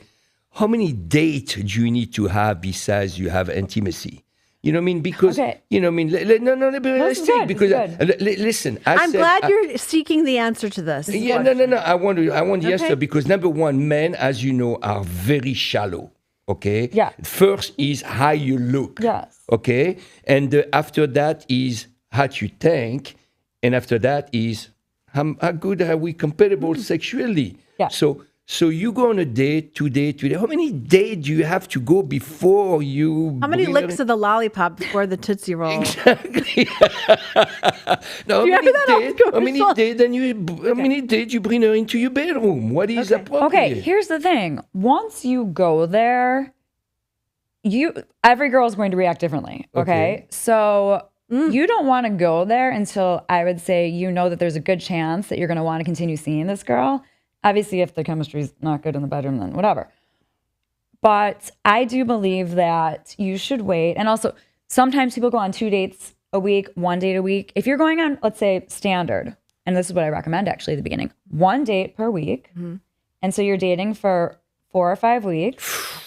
How many dates do you need to have besides you have intimacy? You know what I mean? Because you know what I mean. Let's is take good. because This is listen. I'm glad you're seeking the answer to this. Yeah, no. I want the answer because number one, men, as you know, are very shallow. Okay. Yeah. First is how you look. Yes. Okay. And after that is how you think, and after that is how good are we compatible sexually. Yeah. So you go on a date, 2 days, 3 days. How many days do you have to go before you? How many licks of the lollipop before the Tootsie Roll? Exactly. No, how many days you bring her into your bedroom? What is appropriate? Okay, here's the thing. Once you go there, every girl is going to react differently. Okay. So you don't want to go there until I would say you know that there's a good chance that you're going to want to continue seeing this girl. Obviously, if the chemistry is not good in the bedroom, then whatever. But I do believe that you should wait. And also, sometimes people go on 2 dates a week, 1 date a week. If you're going on, let's say, standard, and this is what I recommend actually at the beginning, 1 date per week. And so you're dating for 4 or 5 weeks.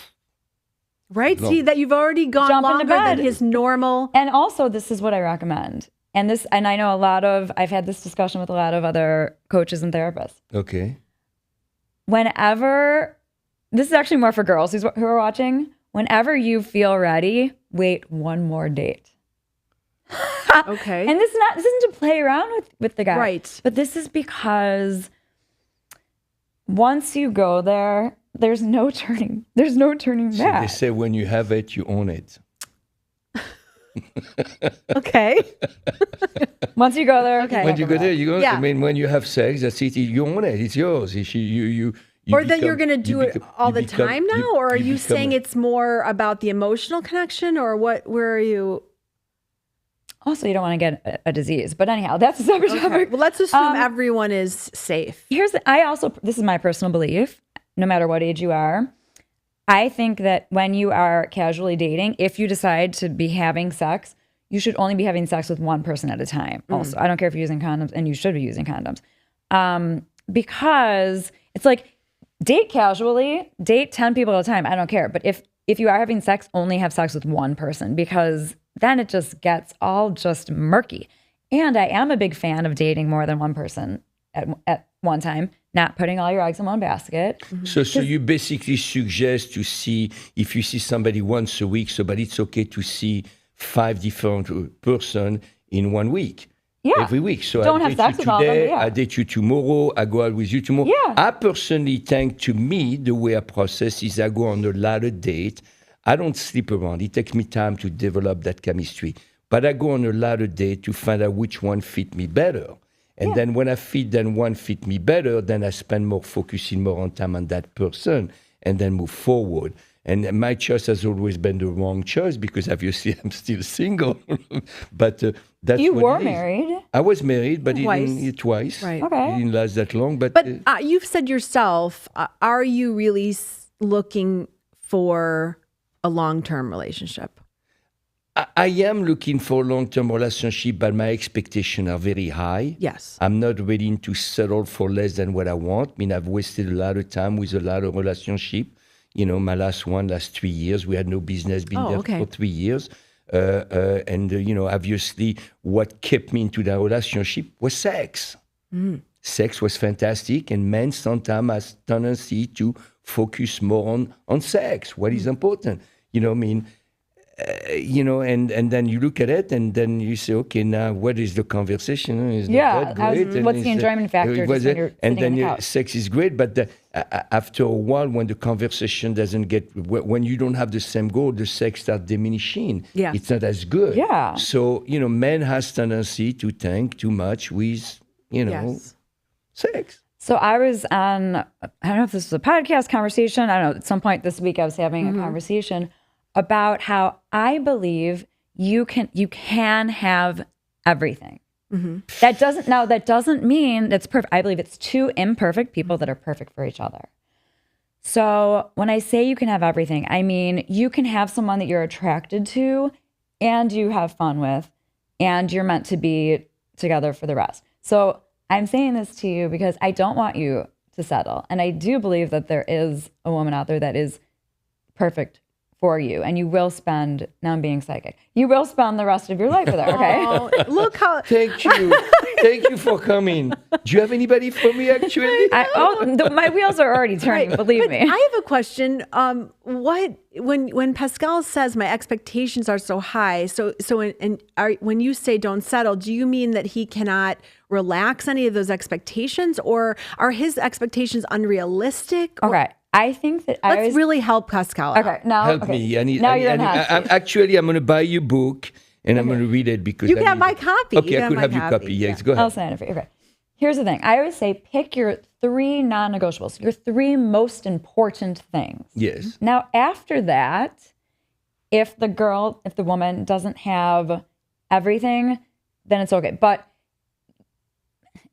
Right? See, that you've already gone Jump into longer bed. than his normal. And also, this is what I recommend. And I know I've had this discussion with a lot of other coaches and therapists. Okay. Whenever, this is actually more for girls who are watching, whenever you feel ready, wait 1 more date. Okay. And this isn't to play around with the guy. Right. But this is because once you go there, there's no turning So back. they say when you have it, you own it. Okay. Once you go there, Okay. When you go there, you go. Yeah. I mean, when you have sex, that's it. You own it. It's yours. You Or that you're become- going to do it all the time now? Or are you become saying it's more about the emotional connection? Or what? Where are you? Also, you don't want to get a disease. But anyhow, that's a separate topic. Well, let's assume everyone is safe. This is my personal belief, no matter what age you are. I think that when you are casually dating, if you decide to be having sex, you should only be having sex with one person at a time. Also, I don't care if you're using condoms, and you should be using condoms. Because it's like, date casually, date 10 people at a time. I don't care. But if you are having sex, only have sex with one person, because then it just gets all just murky. And I am a big fan of dating more than one person at one time, not putting all your eggs in one basket. So you basically suggest to see if you see somebody once a week, but it's okay to see 5 different person in 1 week. Yeah. Every week. So Don't I have date sex you with all of them, today, yeah. I date you tomorrow, I go out with you tomorrow. Yeah. I personally think, to me, the way I process is I go on a lot of date. I don't sleep around. It takes me time to develop that chemistry. But I go on a lot of date to find out which one fit me better. And then when I fit one fit me better, then I spend more focusing more on time on that person and then move forward. And my choice has always been the wrong choice because obviously I'm still single. But that's You what were it is. married. I was married, but Twice. twice. Right. Okay. It didn't last that long. But, But you've said yourself, are you really looking for a long-term relationship? I am looking for a long-term relationship, but my expectations are very high. Yes. I'm not ready to settle for less than what I want. I mean, I've wasted a lot of time with a lot of relationship. You know, my last 3 years, we had no business being there for 3 years. And obviously, what kept me into that relationship was sex. Sex was fantastic, and men sometimes has tendency to focus more on sex, what is important. And then you look at it, and then you say, okay, now what is the conversation? Is that great? And what's the enjoyment factor just when you're and sitting on then the couch? sex is great, but after a while, when the conversation doesn't when you don't have the same goal, the sex starts diminishing. Yeah. It's not as good. Yeah. So, men has tendency to think too much with, Yes. sex. So I was on, I don't know if this was a podcast conversation. I don't know. At some point this week, I was having a conversation about how I believe you can have everything. That doesn't mean that's perfect. I believe it's 2 imperfect people that are perfect for each other. So when I say you can have everything, I mean you can have someone that you're attracted to and you have fun with and you're meant to be together for the rest. So I'm saying this to you because I don't want you to settle. And I do believe that there is a woman out there that is perfect for you. And you will spend, now I'm being psychic, you will spend the rest of your life with her, okay? Oh, look how Thank you. Thank you for coming. Do you have anybody for me, actually? My wheels are already turning, believe But me. I have a question. When Pascal says my expectations are so high, when you say don't settle, do you mean that he cannot relax any of those expectations, or are his expectations unrealistic? Okay. I think that Let's really help Pascal. Okay, now Help okay. me. Now you're in hot seat. I'm going to buy you a book and I'm going to read it because You can I have need my it. copy. Okay, You I can could have have my your copy. copy. Yes, Yeah. go ahead. I'll sign it for you. Okay. Here's the thing. I always say pick your 3 non-negotiables, your 3 most important things. Yes. Now, after that, if the woman doesn't have everything, then it's okay.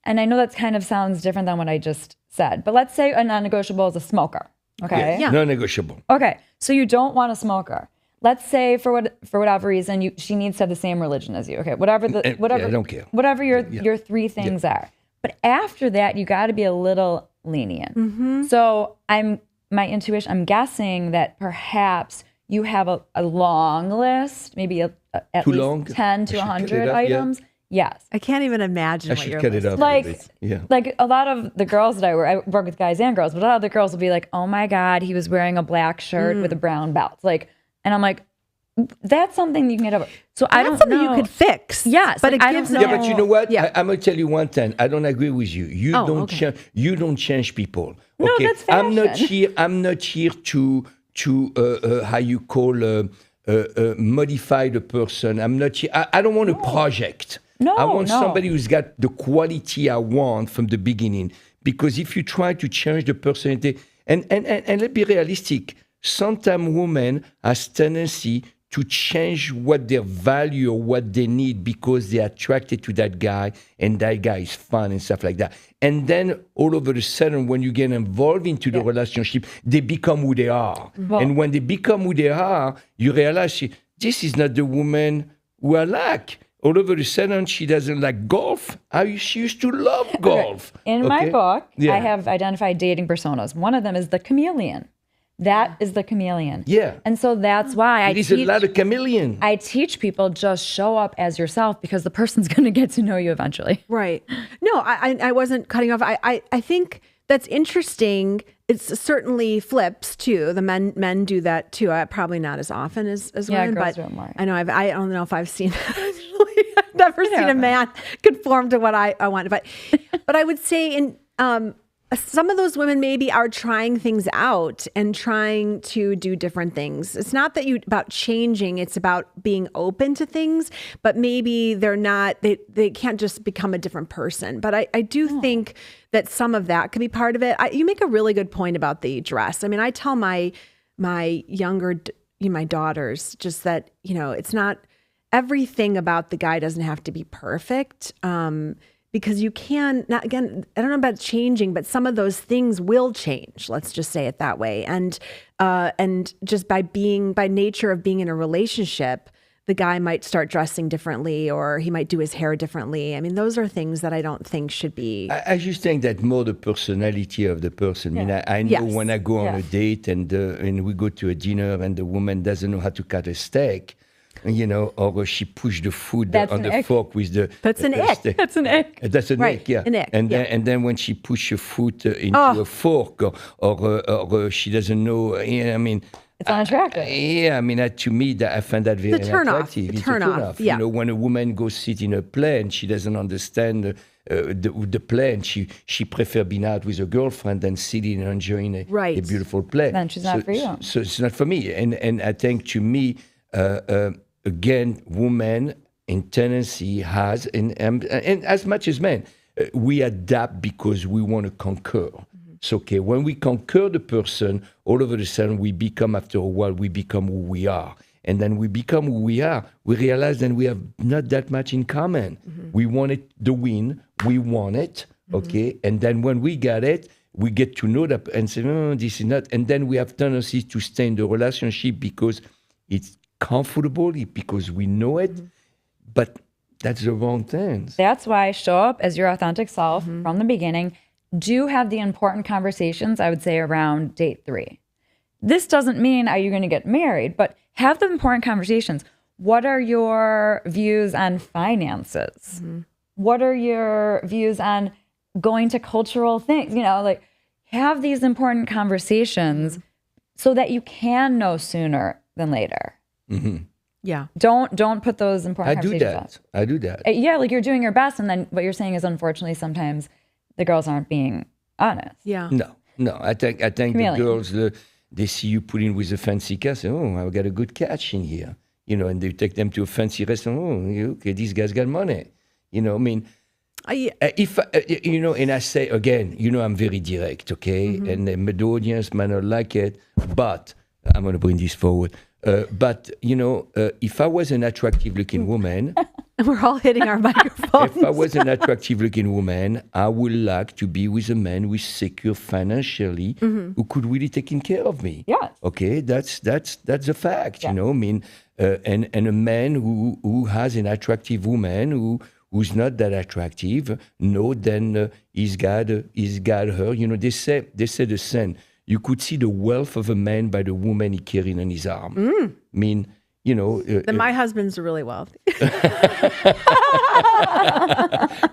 And I know that kind of sounds different than what I just said, but let's say a non-negotiable is a smoker. Okay. Yeah. Non-negotiable. Okay. So you don't want a smoker. Let's say for whatever reason she needs to have the same religion as you. Okay. Whatever I don't care. Whatever your 3 things are. But after that, you got to be a little lenient. Mm-hmm. So my intuition, I'm guessing that perhaps you have a long list, maybe at Too least long? 10 to I should cut 100 it up, yeah. items. Yes. I can't even imagine I what should you're cut it up a Like, bit. Yeah. like a lot of the girls that I work with guys and girls, but a lot of the girls will be like, oh my God, he was wearing a black shirt with a brown belt. And I'm like, that's something you can get over. So I don't That's something know. you could fix. Yes, but like, it I don't gives know. Yeah, but you know what? Yeah. I'm gonna tell you one thing. I don't agree with you. You don't change people. No, Okay? that's I'm not fashion. here. I'm not here to how you call modify the person. I'm not here. I don't want a project. No, I want no. somebody who's got the quality I want from the beginning. Because if you try to change the personality, and let's be realistic, sometimes women has tendency to change what their value or what they need because they're attracted to that guy and that guy is fun and stuff like that. And then all of a sudden, when you get involved into the relationship, they become who they are. And when they become who they are, you realize this is not the woman who I like. All of a sudden, she doesn't like golf. She used to love golf. In my book, Yeah. I have identified dating personas. One of them is the chameleon. That is the chameleon. Yeah. And so that's why It is a lot of chameleon. I teach people just show up as yourself because the person's going to get to know you eventually. Right. No, I wasn't cutting off. I think that's interesting. It's certainly flips too. The men do that too. Probably not as often as Yeah, women, girls but do it more. I know. I don't know if I've seen. I've never seen a man conform to what I want. But I would say some of those women maybe are trying things out and trying to do different things. It's not about changing, it's about being open to things, but maybe they can't just become a different person. But I do think that some of that could be part of it. You make a really good point about the dress. I mean, I tell my younger, my daughters just that, it's not everything about the guy doesn't have to be perfect. Because you can, not, again, I don't know about changing, but some of those things will change. Let's just say it that way. And just by nature of being in a relationship, the guy might start dressing differently or he might do his hair differently. I mean, those are things that I don't think should be. I just think that more the personality of the person. I mean, I know Yes. when I go on a date and we go to a dinner and the woman doesn't know how to cut a steak, or she pushed the food That's on an the ick. fork with the. That's an ick. steak. That's an ick. That's an Right, ick, yeah. an ick, And yeah. then when she push her foot into a fork, or she doesn't know. Yeah, I mean. It's unattractive. I mean, to me, I find that very It's a turn off. attractive. A It's turn a off, yeah. when a woman goes sit in a plane, she doesn't understand the plane. She prefer being out with a girlfriend than sitting and enjoying a Right. beautiful plane. Then she's not for you. So it's not for me. And I think to me, again, women in tendency has, and as much as men, we adapt because we want to conquer. So, okay, when we conquer the person, all of a sudden we become, after a while, we become who we are. And then we become who we are, we realize that we have not that much in common. We wanted the win, we want it, okay? And then when we get it, we get to know that and say, no, this is not. And then we have tendency to stay in the relationship because it's comfortable, because we know it. But That's the wrong thing. That's why show up as your authentic self from the beginning. Do have the important conversations, I would say, around date 3. This doesn't mean are you going to get married, but have the important conversations. What are your views on finances? What are your views on going to cultural things? You know, like have these important conversations so that you can know sooner than later. Yeah. Don't put those important I do conversations that. off. I do that. Yeah, like you're doing your best, and then what you're saying is unfortunately sometimes the girls aren't being honest. Yeah. No. I think the Chameleon. girls, they see you put in with a fancy car, say, oh, I've got a good catch in here. You know, and they take them to a fancy restaurant. Oh, okay, these guys got money. You know, I mean, if you know, and I say again, you know, I'm very direct, okay, and the audience might not like it, but I'm going to bring this forward. But you know, if I was an attractive-looking woman, We're all hitting our microphones. if I was an attractive-looking woman, I would like to be with a man who is secure financially, who could really take care of me. Yes. Okay, that's a fact. You know, I mean, and a man who has an attractive woman who's not that attractive, no, then he's got her. You know, they say the saying, you could see the wealth of a man by the woman he carried on his arm. I mean, you know. Then my husband's really wealthy.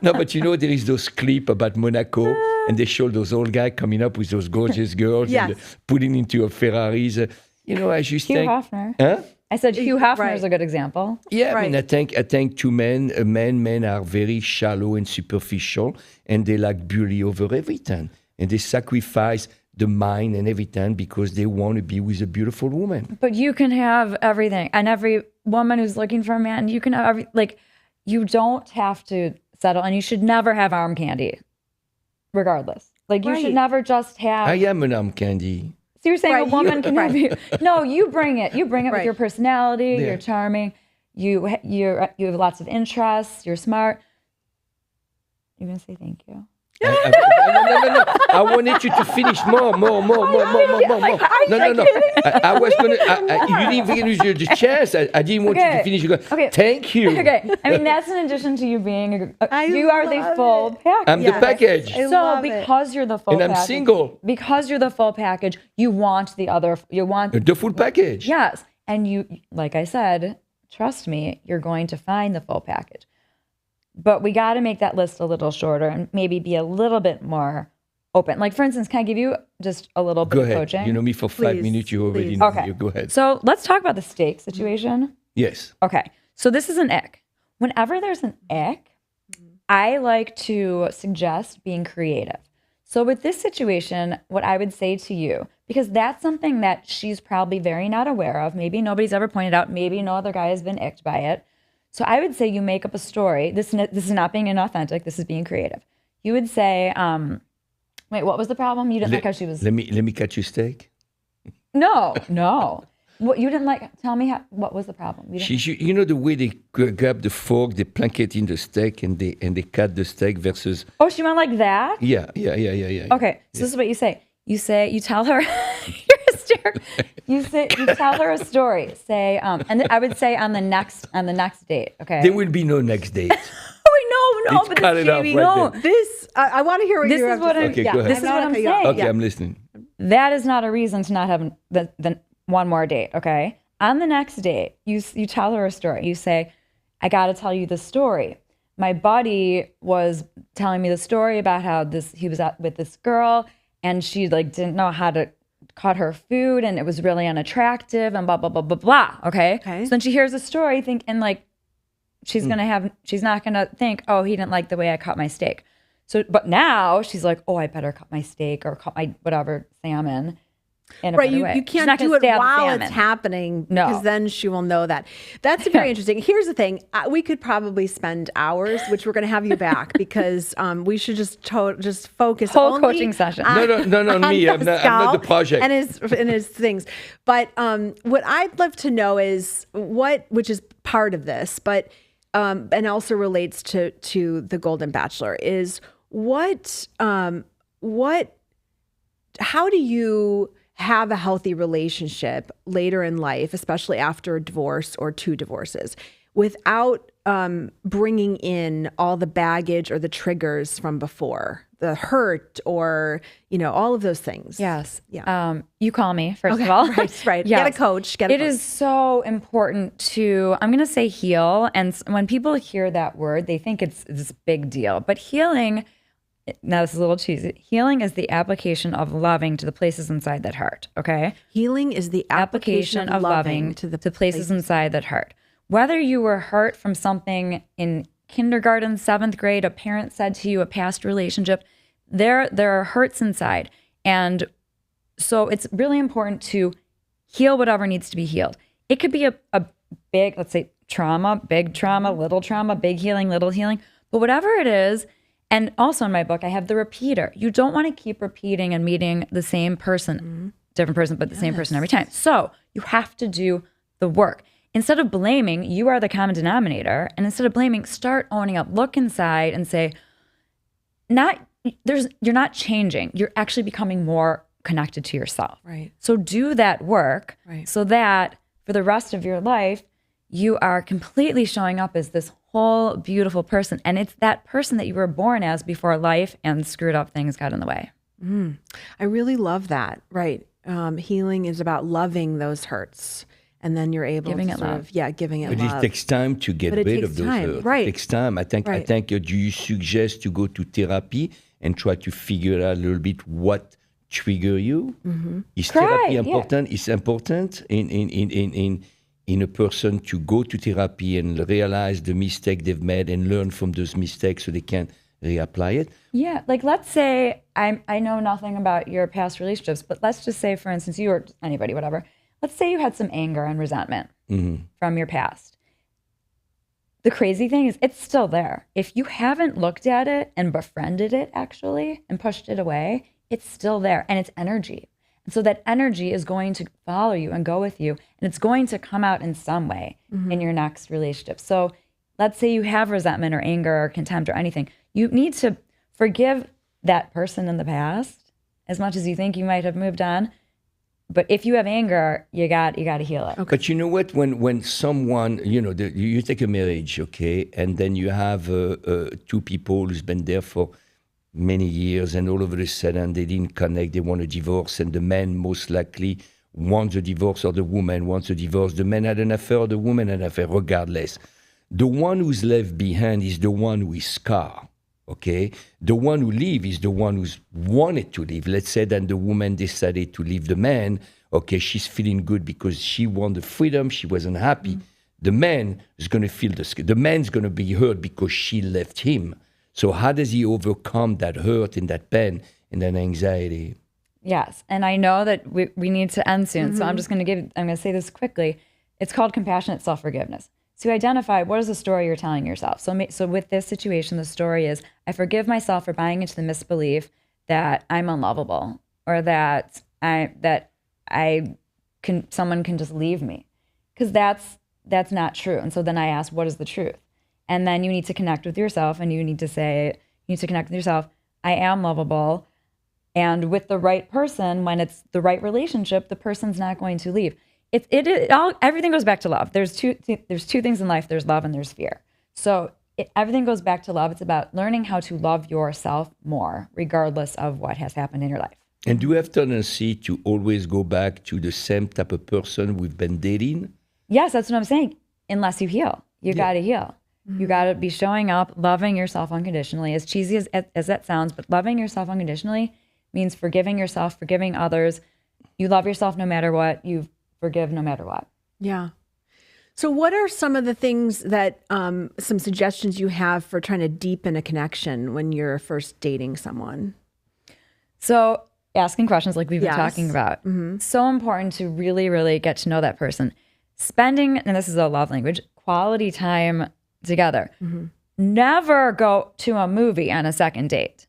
No, but you know, there is those clip about Monaco, and they show those old guys coming up with those gorgeous girls and putting into a Ferraris. You know, I just Hugh think. Hefner. Huh? I said Hugh Hefner Right. is a good example. Yeah, I mean, Right. I think two men are very shallow and superficial, and they like beauty over everything, and they sacrifice the mind and everything because they want to be with a beautiful woman. But you can have everything, and every woman who's looking for a man, you can have you don't have to settle, and you should never have arm candy, regardless. Like you Right. should never just have. I am an arm candy. So you're saying Right, a woman can have you? No, you bring it. You bring it with Right. your personality. Yeah. You're charming. You have lots of interests. You're smart. You're gonna say thank you. No. I wanted you to finish more. No. I was gonna. You didn't even use your chance. I didn't want you to finish. You go, Okay. Thank you. Okay. I mean, that's in addition to you being. I You are the love full it. package. I'm the package, I So love it. because you're the full and I'm package, single. because you're the full package, you want the other. You want The full package. yes, and you, like I said, trust me, you're going to find the full package. But we got to make that list a little shorter and maybe be a little bit more open. Like, for instance, can I give you just a little bit Go of ahead. coaching? You know me for 5 Please, minutes. You already please. know. Okay. You go ahead. So let's talk about the steak situation. Yes. Okay. So this is an ick. Whenever there's an ick, I like to suggest being creative. So with this situation, what I would say to you, because that's something that she's probably very not aware of. Maybe nobody's ever pointed out. Maybe no other guy has been icked by it. So I would say you make up a story. This is not being inauthentic. This is being creative. You would say, wait, what was the problem? You didn't like how she was. Let me cut your steak. No. What you didn't like? Tell me what was the problem? You didn't You know the way they grab the fork, they plunk it in the steak, and they cut the steak versus. Oh, she went like that? Yeah. Okay, so this is what you say. You tell her, you're hysterical. You tell her a story. Say, and I would say on the next date. Okay. There will be no next date. Oh, no, Let's but cut this it off Jamie, right no. there. This I want to hear what This you is have what to say. I'm. Okay, Yeah, go ahead. this is what I'm Yeah. saying. Okay, I'm listening. That is not a reason to not have the one more date. Okay. On the next date, you tell her a story. You say, I got to tell you the story. My buddy was telling me the story about how he was out with this girl and she didn't know how to cut her food and it was really unattractive and blah, blah, blah, blah, blah. Okay. So then she hears the story thinking she's not going to think, oh, he didn't like the way I cut my steak. So, but now she's like, oh, I better cut my steak or cut my whatever salmon in a Right, better way. you She's can't not gonna do it stab the while salmon. it's happening No. because then she will know that. That's very interesting. Here's the thing: we could probably spend hours, which we're going to have you back because we should just focus Whole only coaching session. on- No, on me. I'm not the project. and his things. But what I'd love to know is which is part of this, but and also relates to the Golden Bachelor is how do you have a healthy relationship later in life, especially after a divorce or 2 divorces, without bringing in all the baggage or the triggers from before, the hurt, or all of those things. Yes. Yeah. You call me, first of all. Right. Yes. Get a coach. It is so important to, I'm going to say heal. And when people hear that word, they think it's this big deal. But healing, now this is a little cheesy, healing is the application of loving to the places inside that hurt, okay? Healing is the application of loving to the places inside that hurt. Whether you were hurt from something in kindergarten, 7th grade, a parent said to you, a past relationship, there are hurts inside. And so it's really important to heal whatever needs to be healed. It could be a big, let's say, trauma, big trauma, little trauma, big healing, little healing. But whatever it is, and also in my book, I have the repeater. You don't want to keep repeating and meeting the same person, different person, but the same person every time. So you have to do the work. Instead of blaming, you are the common denominator. And instead of blaming, start owning up. Look inside and say, you're not changing. You're actually becoming more connected to yourself. Right. So do that work so that for the rest of your life, you are completely showing up as this whole beautiful person. And it's that person that you were born as before life and screwed up things got in the way. I really love that. Right. Healing is about loving those hurts. And then you're able Giving to it sort love. of, giving it But love. it takes time to get But it rid takes of those time, hurts. right. It takes time. I think, do you suggest to go to therapy and try to figure out a little bit what trigger you? Is therapy important? It's important in a person to go to therapy and realize the mistake they've made and learn from those mistakes so they can reapply it. Yeah, like let's say I know nothing about your past relationships, but let's just say, for instance, you or anybody, whatever. Let's say you had some anger and resentment from your past. The crazy thing is it's still there. If you haven't looked at it and befriended it actually and pushed it away, it's still there and it's energy. And so that energy is going to follow you and go with you, and it's going to come out in some way in your next relationship. So let's say you have resentment or anger or contempt or anything. You need to forgive that person in the past as much as you think you might have moved on. But if you have anger, you got to heal it. Okay. But you know what? When someone, you take a marriage, okay, and then you have two people who's been there for many years, and all of a sudden they didn't connect, they want a divorce, and the man most likely wants a divorce or the woman wants a divorce. The man had an affair or the woman had an affair, regardless. The one who's left behind is the one who is scarred. Okay, the one who leave is the one who's wanted to leave. Let's say that the woman decided to leave the man. Okay, she's feeling good because she wanted freedom. She wasn't happy. The man is going to feel the man's going to be hurt because she left him. So how does he overcome that hurt and that pain and that anxiety? Yes, and I know that we need to end soon, so I'm going to say this quickly. It's called compassionate self-forgiveness. So you identify what is the story you're telling yourself. So with this situation, the story is, I forgive myself for buying into the misbelief that I'm unlovable or that someone can just leave me, because that's not true. And so then I ask, what is the truth? And then you need to connect with yourself, and you need to connect with yourself. I am lovable, and with the right person, when it's the right relationship, the person's not going to leave. Everything goes back to love. There's two things in life. There's love and there's fear. So everything goes back to love. It's about learning how to love yourself more, regardless of what has happened in your life. And do you have tendency to always go back to the same type of person we've been dating? Yes, that's what I'm saying. Unless you heal, you got to heal. You got to be showing up, loving yourself unconditionally. As cheesy as that sounds, but loving yourself unconditionally means forgiving yourself, forgiving others. You love yourself no matter what. You forgive no matter what. Yeah. So what are some of the things that, some suggestions you have for trying to deepen a connection when you're first dating someone? So asking questions like we've been talking about. So important to really, really get to know that person. Spending, and this is a love language, quality time together. Never go to a movie on a second date.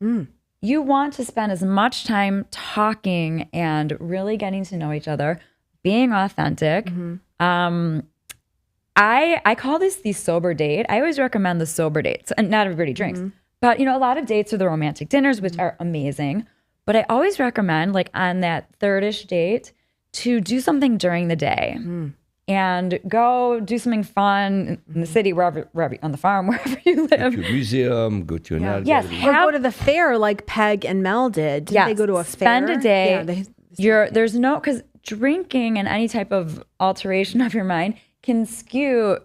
You want to spend as much time talking and really getting to know each other, being authentic. I call this the sober date. I always recommend the sober dates, and not everybody drinks. But a lot of dates are the romantic dinners, which are amazing. But I always recommend, like on that third-ish date, to do something during the day. and go do something fun in the city, wherever on the farm, wherever you live. Go to a museum, go to an art Yes, gallery. Or go to the fair like Peg and Mel did. Didn't they go to a spend fair? a day. Yeah, There's no, because drinking and any type of alteration of your mind can skew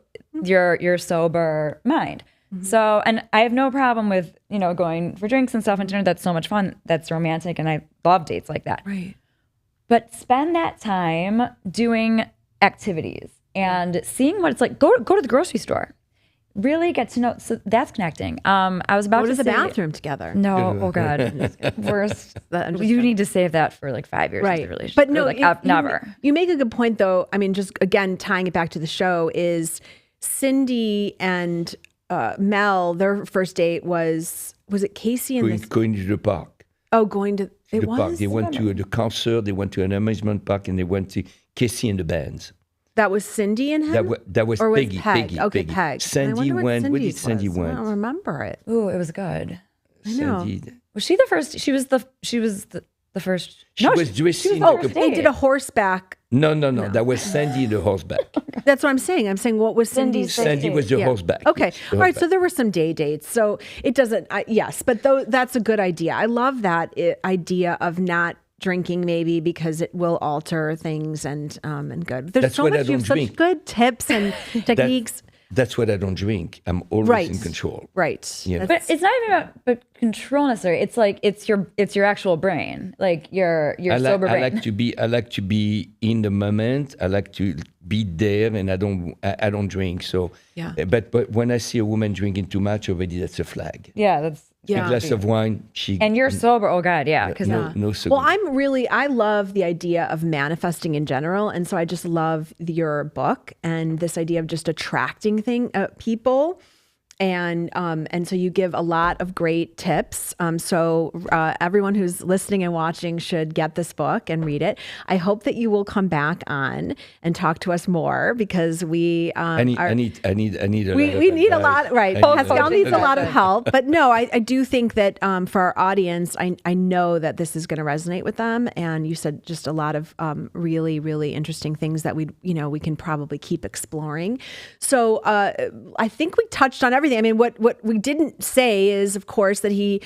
your sober mind. So, and I have no problem with, going for drinks and stuff and dinner. That's so much fun. That's romantic. And I love dates like that. right. But spend that time doing activities and seeing what it's like. Go to the grocery store. Really get to know. So that's connecting. I was about Go to to the say, bathroom together. No, oh God, worst. You need to save that for like 5 years of the relationship. But no, Or like never. You make a good point, though. I mean, just again, tying it back to the show is Cindy and Mel, their first date was it Casey and Going to the park. going to it The was? park. They went to the concert, they went to an amusement park, and they went to Casey and the bands. That was Cindy and him? That was Or was Peggy. Peg? Peggy. Okay, Peggy. Peg. I Sandy wonder what went. Where did Cindy's Sandy was. went? I don't remember it. Ooh, it was good. I know. Sandy. Was she the first? She was the first. She was dressing Oh, like a. They did a horseback. No. That was Sandy the horseback. That's what I'm saying. I'm saying what was Cindy's? Sandy was the horseback. Okay. Yes, the All right. So horseback. there were some dates. So it doesn't, yes, but that's a good idea. I love that idea of not drinking maybe because it will alter things and good. There's That's so what I much, you have don't such drink. good tips and techniques. That's what I don't drink. I'm always Right. in control. Right. Yeah. That's- But it's not even about control necessarily. It's like it's your actual brain, like your sober brain. I like to be in the moment. I like to be there, and I don't drink. So, Yeah. But when I see a woman drinking too much already, that's a flag. Yeah, that's Yeah. A glass of wine. and you're sober. Oh God, yeah, because no cigar. Well, I love the idea of manifesting in general. And so I just love your book and this idea of just attracting people. And so you give a lot of great tips. So everyone who's listening and watching should get this book and read it. I hope that you will come back on and talk to us more because we I need a we lot of need a advice. lot, right? I need Pascal needs a lot of advice. help, but no, I do think that for our audience, I know that this is going to resonate with them. And you said just a lot of really, really interesting things that we can probably keep exploring. So I think we touched on everything. I mean, what we didn't say is, of course, that he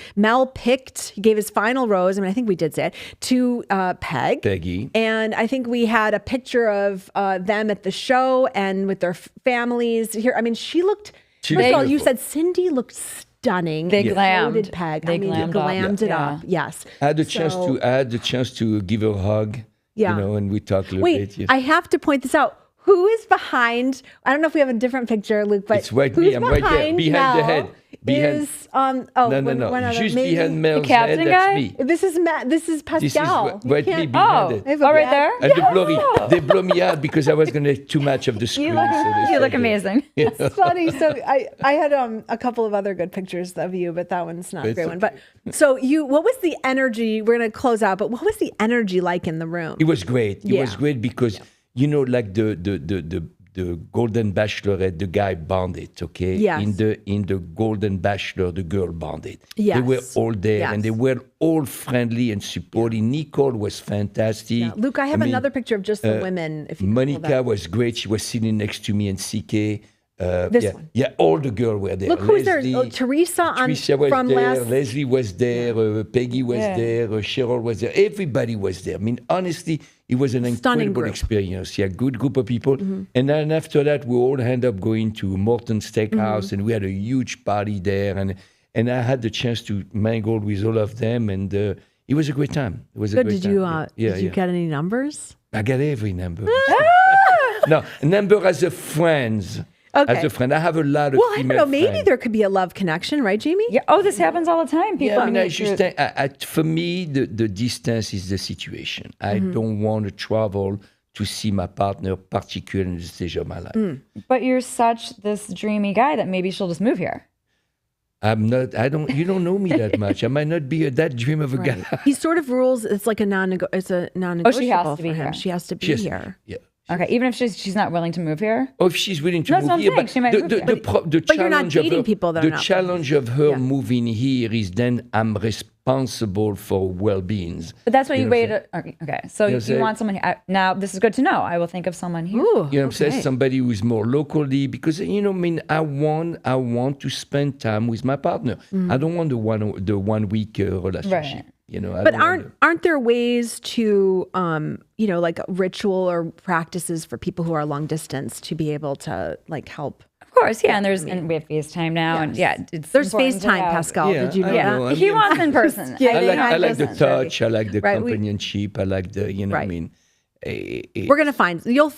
gave his final rose. I mean, I think we did say it to Peggy. and I think we had a picture of them at the show and with their families here. I mean, she looked, She first was of all, you beautiful. said Cindy looked stunning. They So glammed. did Peg. They I mean, glammed up. glammed it Yeah. up. Yes. I had the chance to give her a hug. Yeah. And we talked a little Wait, bit. Yes. I have to point this out. Who is behind? I don't know if we have a different picture, Luke, but It's right who's me. I'm right there, behind Mel the head. Behind- is No. one other, Just maybe- behind Mel's captain head, that's guy? me. This is Matt. This is Pascal. This is right You me can't- behind Oh, it. I have a oh, right bad- there. And they blow me out because I was going to have too much of the screen. You look amazing. It's funny. So I had a couple of other good pictures of you, but that one's not a It's great one. But so what was the energy? We're going to close out, but what was the energy like in the room? It was great. It Yeah. was great because like the Golden Bachelorette, the guy bonded, okay? Yes. In the Golden Bachelor, the girl bonded. Yes. They were all there Yes. and they were all friendly and supporting. Nicole was fantastic. Yeah. Luke, I have mean, another picture of just the women. If you can pull Monica that. was great. She was sitting next to me and CK. This yeah, one. Yeah, all the girls were there. Look who's there. Leslie, Oh, Teresa was from there. last. Leslie was there. Peggy was there. Cheryl was there. Everybody was there. I mean, honestly, it was an Stunning incredible group. experience. Yeah, good group of people. And then after that, we all ended up going to Morton's Steakhouse, and we had a huge party there. And I had the chance to mingle with all of them, and it was a great time. It was a Good. great Did you time. did you get any numbers? I got every number. No, number as a friends. Okay. As a friend, I have a lot of Well, I don't female know. Maybe friends. there could be a love connection, right, Jamie? Yeah. Oh, this happens all the time. People. Yeah, I mean, I meet just through- think, for me, the distance is the situation. I Mm-hmm. don't want to travel to see my partner, particularly in the stage of my life. Mm. But you're such this dreamy guy that maybe she'll just move here. I'm not. You don't know me that much. I might not be that dream of a guy. He sort of rules. It's like a non-negotiable. she has to be for him. here. She has to be Yes. here. Yeah. Okay, even if she's not willing to move here. Or if she's willing to That's move what I'm here, saying. but She might move here. the But you're not challenge of dating her, people that are the not challenge of her Yeah. moving here is then I'm responsible for well-being. But that's what you know waited. Okay. So you saying? want someone now. This is good to know. I will think of someone here. Ooh, You know what I'm saying? okay. Somebody who is more locally, because I want to spend time with my partner. I don't want the 1 week relationship. Right. I But don't want aren't there ways to like ritual or practices for people who are long distance to be able to like help? Of course, yeah. And we have FaceTime now, and it's There's important to FaceTime, have- Pascal. Yeah, Did you know I that? know. I He mean- wants in person. Yeah, I like the listen. touch. I like the Right, companionship. I like the Right. I mean. We're gonna find you will.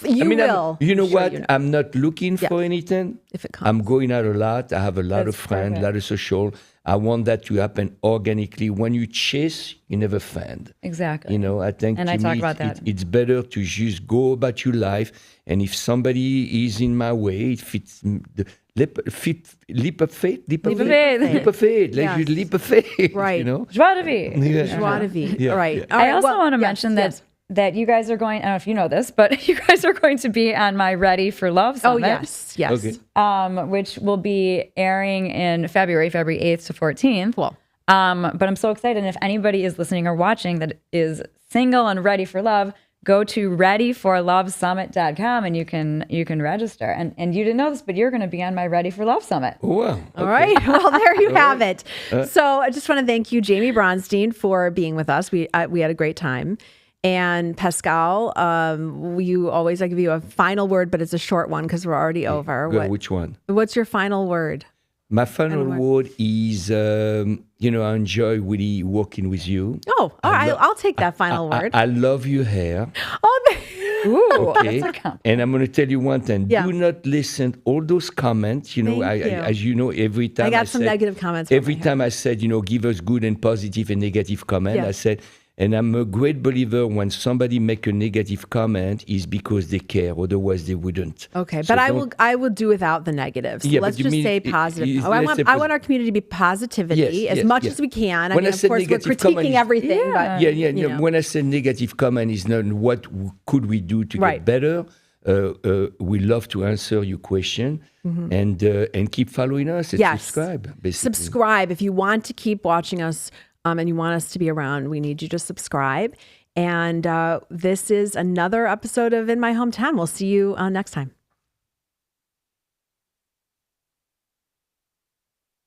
You know I'm sure what? you know. I'm not looking for anything. If it comes. I'm going out a lot. I have a lot That's of friends, a perfect. lot of social. I want that to happen organically. When you chase, you never find. Exactly. I think And to I talk me, about that. it's better to just go about your life. And if somebody is in my way, if it's the leap of faith. Leap of faith. Leap of faith. Let's Yes. just leap of faith. Right. Joie de vivre. Yeah. Joie de vivre. Yeah, Right. yeah. All I right, also well, want to yes, mention yes. that you guys are going. I don't know if you know this, but you guys are going to be on my Ready for Love Oh Summit. yes. Okay. Which will be airing in February 8th to 14th. Cool. But I'm so excited. And if anybody is listening or watching that is single and ready for love, go to readyforlovesummit.com and you can register. And you didn't know this, but you're going to be on my Ready for Love Summit. Wow. All right. Well, there you have it. So I just want to thank you, Jaime Bronstein, for being with us. We had a great time. And Pascal, I give you a final word, but it's a short one because we're already over. Go, which one? What's your final word? My final word is, I enjoy really working with you. Oh, all right. I'll take that final word. I love your hair. Oh, Ooh, Okay. that's a compliment. And I'm going to tell you one thing. Yeah. Do not listen all those comments. Thank you. As you know, every time I got some said, negative comments. from every my time I said, give us good and positive and negative comment, Yeah. I said, and I'm a great believer when somebody make a negative comment is because they care, otherwise they wouldn't. Okay, So but don't- I will do without the negatives. So Yeah, but let's you just mean say it- positive. it- I let's want say I want our community to be positivity Yes, as much yes. as we can. When I of said course, we're negative comment critiquing is- everything. Yeah. But, Yeah. When I say negative comment, is not what could we do to Right. get better. We love to answer your question and keep following us and Yes. subscribe. Basically. subscribe if you want to keep watching us and you want us to be around. We need you to subscribe. And this is another episode of In My Hometown. We'll see you next time.